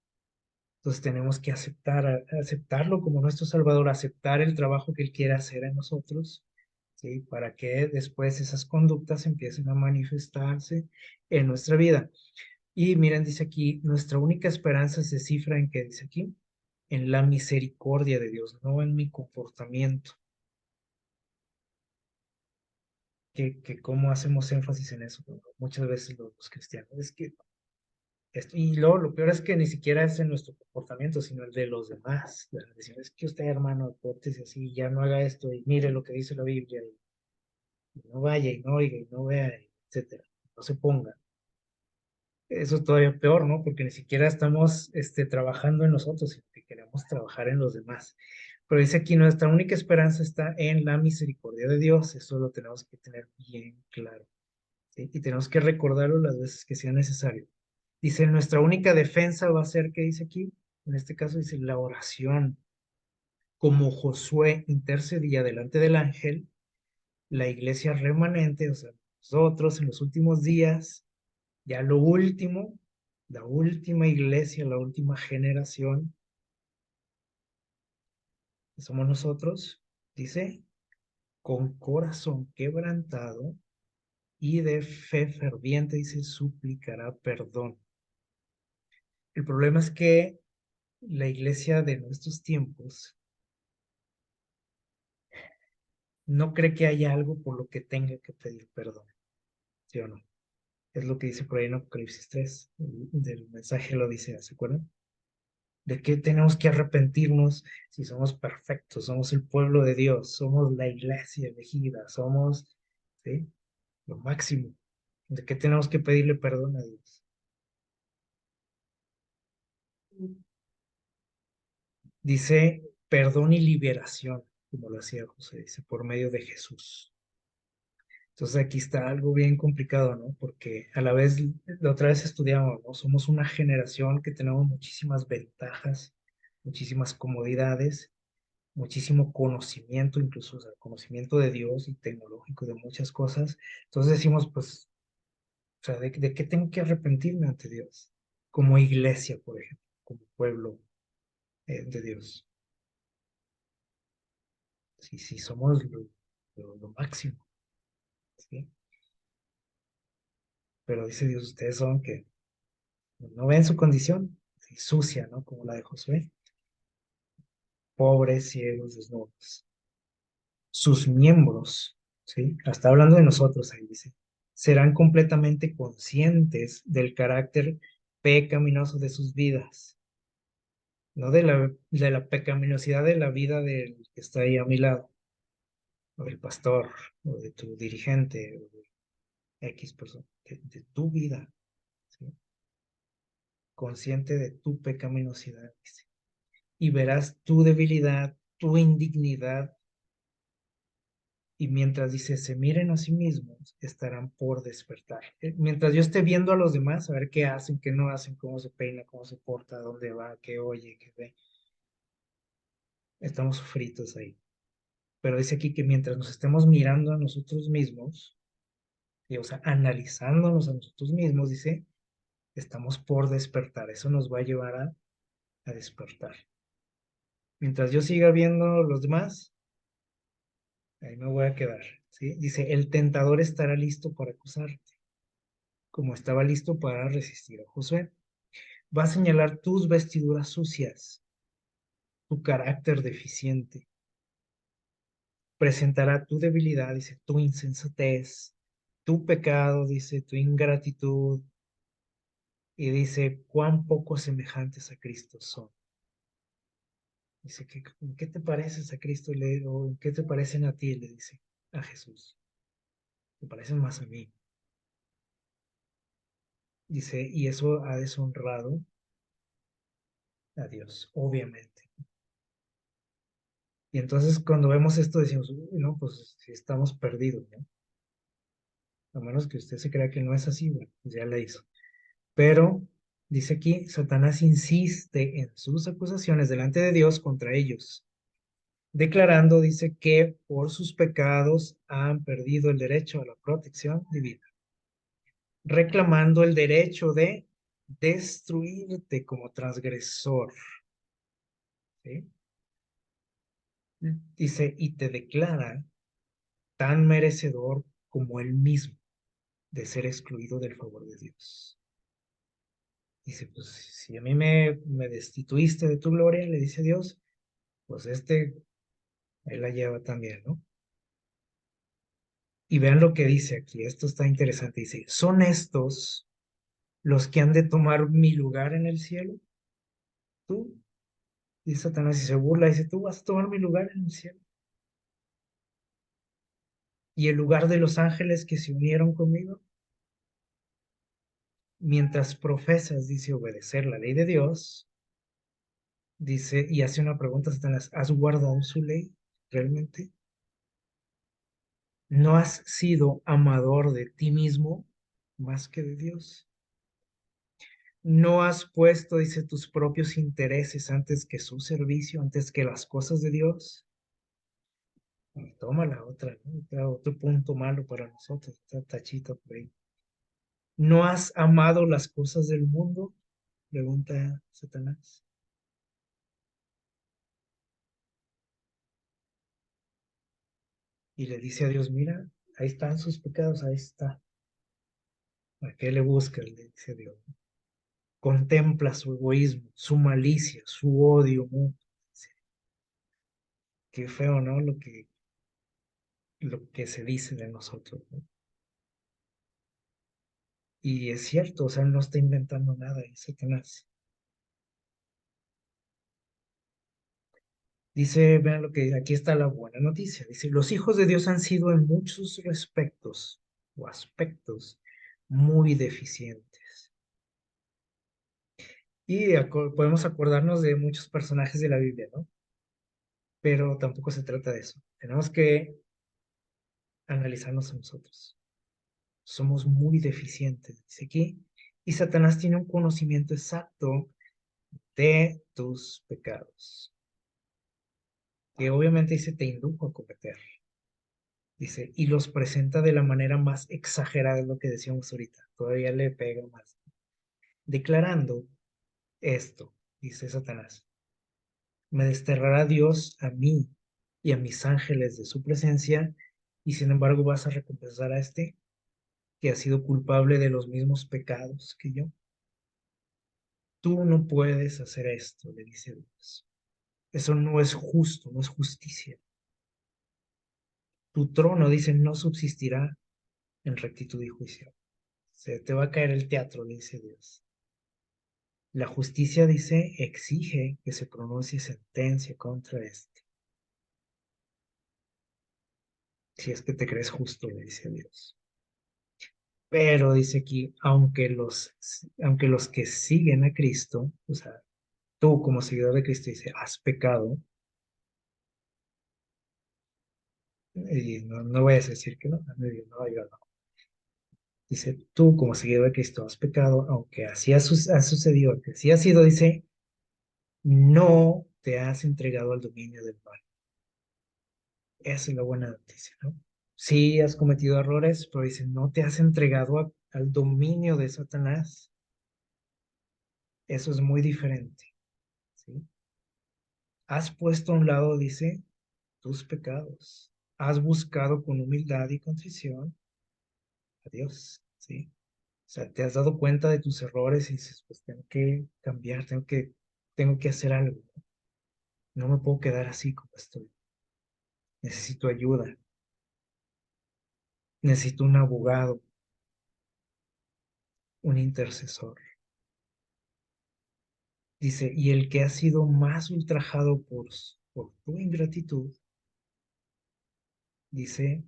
Entonces tenemos que aceptarlo como nuestro Salvador, aceptar el trabajo que Él quiere hacer en nosotros, ¿sí? Para que después esas conductas empiecen a manifestarse en nuestra vida. Y miren, dice aquí, nuestra única esperanza se cifra en qué dice aquí, en la misericordia de Dios, no en mi comportamiento. Que cómo hacemos énfasis en eso, ¿no? Muchas veces los cristianos. Es que, y luego lo peor es que ni siquiera es en nuestro comportamiento, sino el de los demás. Decir, es que usted, hermano, pórtese así, ya no haga esto, y mire lo que dice la Biblia, y no vaya, y no oiga, y no vea, etcétera. No se ponga. Eso es todavía peor, ¿no? Porque ni siquiera estamos trabajando en nosotros, sino que queremos trabajar en los demás. Pero dice aquí, nuestra única esperanza está en la misericordia de Dios. Eso lo tenemos que tener bien claro, ¿sí? Y tenemos que recordarlo las veces que sea necesario. Dice, nuestra única defensa va a ser, ¿qué dice aquí? En este caso dice la oración. Como Josué intercedía delante del ángel, la iglesia remanente, o sea, nosotros en los últimos días, ya lo último, la última iglesia, la última generación, que somos nosotros, dice, con corazón quebrantado y de fe ferviente, dice, suplicará perdón. El problema es que la iglesia de nuestros tiempos no cree que haya algo por lo que tenga que pedir perdón, ¿sí o no? Es lo que dice por ahí en Apocalipsis 3, del mensaje lo dice, ¿se acuerdan? ¿De qué tenemos que arrepentirnos si somos perfectos? Somos el pueblo de Dios, somos la iglesia elegida, somos, ¿sí? Lo máximo. ¿De qué tenemos que pedirle perdón a Dios? Dice perdón y liberación, como lo hacía José, dice, por medio de Jesús. Entonces aquí está algo bien complicado, ¿no? Porque a la vez, la otra vez estudiamos, ¿no? Somos una generación que tenemos muchísimas ventajas, muchísimas comodidades, muchísimo conocimiento, incluso, o sea, conocimiento de Dios y tecnológico, de muchas cosas. Entonces decimos, pues, o sea, ¿de qué tengo que arrepentirme ante Dios? Como iglesia, por ejemplo, como pueblo de Dios. Sí, sí, somos lo máximo, ¿sí? Pero dice Dios, ustedes son que no ven su condición, sí, sucia, ¿no? Como la de Josué, pobres, ciegos, desnudos. Sus miembros, ¿sí? Hasta hablando de nosotros, ahí dice, serán completamente conscientes del carácter pecaminoso de sus vidas, no de la pecaminosidad de la vida del que está ahí a mi lado, o del pastor, o de tu dirigente, o de X persona, de tu vida, ¿sí? Consciente de tu pecaminosidad, dice. Y verás tu debilidad, tu indignidad, y mientras dice, se miren a sí mismos, estarán por despertar. Mientras yo esté viendo a los demás, a ver qué hacen, qué no hacen, cómo se peina, cómo se porta, dónde va, qué oye, qué ve, estamos fritos ahí. Pero dice aquí que mientras nos estemos mirando a nosotros mismos, y, o sea, analizándonos a nosotros mismos, dice, estamos por despertar. Eso nos va a llevar a despertar. Mientras yo siga viendo los demás, ahí me voy a quedar, ¿sí? Dice, el tentador estará listo para acusarte, como estaba listo para resistir a Josué. Va a señalar tus vestiduras sucias, tu carácter deficiente. Presentará tu debilidad, dice, tu insensatez, tu pecado, dice, tu ingratitud, y dice, cuán poco semejantes a Cristo son. Dice, ¿en qué te pareces a Cristo? O ¿en qué te parecen a ti? Le dice a Jesús. Te parecen más a mí. Dice, y eso ha deshonrado a Dios, obviamente. Y entonces cuando vemos esto decimos, "Uy, no, pues si estamos perdidos, ¿no? A menos que usted se crea que no es así, bueno, pues ya la hizo. Pero dice aquí, Satanás insiste en sus acusaciones delante de Dios contra ellos, declarando, dice, que por sus pecados han perdido el derecho a la protección divina, reclamando el derecho de destruirte como transgresor, ¿sí? Dice, y te declara tan merecedor como él mismo de ser excluido del favor de Dios. Dice, pues si a mí me destituiste de tu gloria, le dice Dios, pues él la lleva también, ¿no? Y vean lo que dice aquí, esto está interesante, dice, ¿son estos los que han de tomar mi lugar en el cielo? Tú, y Satanás y se burla, dice, tú vas a tomar mi lugar en el cielo. Y el lugar de los ángeles que se unieron conmigo, mientras profesas, dice, obedecer la ley de Dios, dice, y hace una pregunta a Satanás, ¿has guardado su ley realmente? ¿No has sido amador de ti mismo más que de Dios? ¿No has puesto, dice, tus propios intereses antes que su servicio, antes que las cosas de Dios? Y toma la otra, ¿no? Otro punto malo para nosotros, está tachito por ahí. ¿No has amado las cosas del mundo? Pregunta Satanás. Y le dice a Dios, mira, ahí están sus pecados, ahí está. ¿A qué le buscas? Le dice Dios. Contempla su egoísmo, su malicia, su odio mutuo. Qué feo, ¿no? Lo que se dice de nosotros, ¿no? Y es cierto, o sea, no está inventando nada, y Satanás. Dice, vean lo que aquí está la buena noticia. Dice, los hijos de Dios han sido en muchos respectos o aspectos muy deficientes. Y podemos acordarnos de muchos personajes de la Biblia, ¿no? Pero tampoco se trata de eso. Tenemos que analizarnos a nosotros. Somos muy deficientes, dice aquí, y Satanás tiene un conocimiento exacto de tus pecados, que obviamente dice te indujo a cometer, dice, y los presenta de la manera más exagerada, es lo que decíamos ahorita, todavía le pega más, declarando esto, dice Satanás, me desterrará Dios a mí y a mis ángeles de su presencia, y sin embargo vas a recompensar a este que ha sido culpable de los mismos pecados que yo. Tú no puedes hacer esto, le dice Dios. Eso no es justo, no es justicia. Tu trono, dice, no subsistirá en rectitud y juicio. Se te va a caer el teatro, le dice Dios. La justicia, dice, exige que se pronuncie sentencia contra este. Si es que te crees justo, le dice Dios. Pero dice aquí, aunque los que siguen a Cristo, o sea, tú como seguidor de Cristo, dice, has pecado, y no voy a decir que no, no, yo no. Dice, tú como seguidor de Cristo has pecado, aunque así ha sucedido, aunque así ha sido, dice, no te has entregado al dominio del mal. Esa es la buena noticia, ¿no? Sí has cometido errores, pero dice, no te has entregado al dominio de Satanás. Eso es muy diferente, ¿sí? Has puesto a un lado, dice, tus pecados. Has buscado con humildad y contrición a Dios, ¿sí? O sea, te has dado cuenta de tus errores y dices, pues tengo que cambiar, tengo que hacer algo. No me puedo quedar así como estoy. Necesito ayuda. Necesito un abogado, un intercesor. Dice, y el que ha sido más ultrajado por tu ingratitud, dice,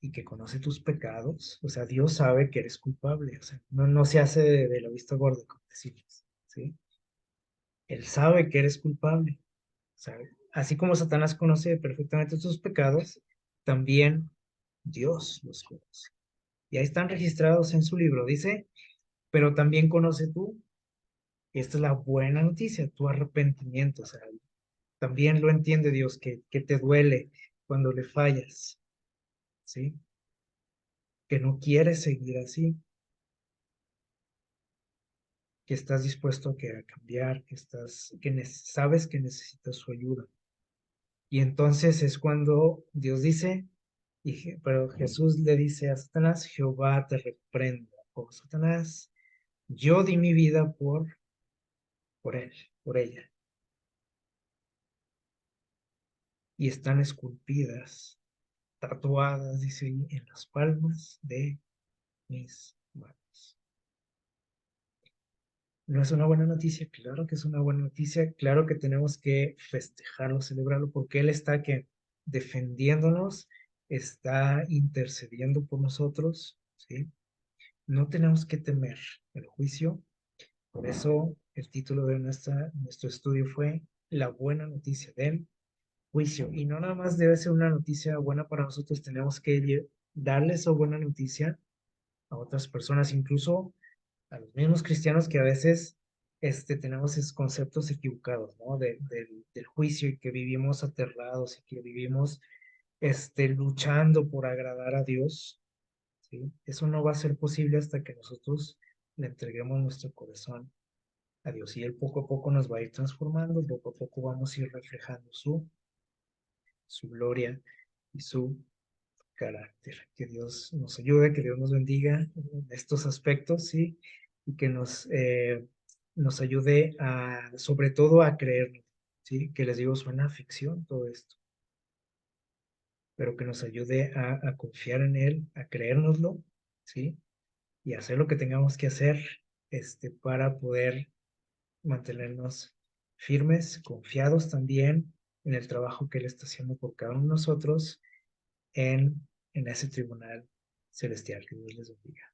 y que conoce tus pecados, o sea, Dios sabe que eres culpable, o sea, no se hace de la vista gorda, como decimos, ¿sí? Él sabe que eres culpable, ¿sabe? Así como Satanás conoce perfectamente tus pecados, también Dios los conoce. Y ahí están registrados en su libro, dice, pero también conoce tú, y esta es la buena noticia, tu arrepentimiento, o sea, también lo entiende Dios, que te duele cuando le fallas, ¿sí? Que no quieres seguir así, que estás dispuesto a cambiar, sabes que necesitas su ayuda. Y entonces es cuando Dios dice, pero Jesús le dice a Satanás, Jehová te reprenda, oh Satanás, yo di mi vida por él, por ella, y están esculpidas, tatuadas, dice ahí, en las palmas de mis manos. ¿No es una buena noticia? Claro que es una buena noticia, claro que tenemos que festejarlo, celebrarlo, porque Él está que defendiéndonos, está intercediendo por nosotros, ¿sí? No tenemos que temer el juicio, por eso el título de nuestro estudio fue La buena noticia del juicio, y no nada más debe ser una noticia buena para nosotros, tenemos que darle esa buena noticia a otras personas, incluso a los mismos cristianos que a veces tenemos esos conceptos equivocados, ¿no? Del juicio y que vivimos aterrados y que vivimos luchando por agradar a Dios, ¿sí? Eso no va a ser posible hasta que nosotros le entreguemos nuestro corazón a Dios y Él poco a poco nos va a ir transformando, poco a poco vamos a ir reflejando su gloria y su carácter. Que Dios nos ayude, que Dios nos bendiga en estos aspectos, ¿sí? Y que nos ayude sobre todo a creerlo, ¿sí? Que les digo, suena a ficción todo esto, pero que nos ayude a confiar en Él, a creérnoslo, ¿sí? Y hacer lo que tengamos que hacer, para poder mantenernos firmes, confiados también en el trabajo que Él está haciendo por cada uno de nosotros en ese tribunal celestial. Que Dios les bendiga.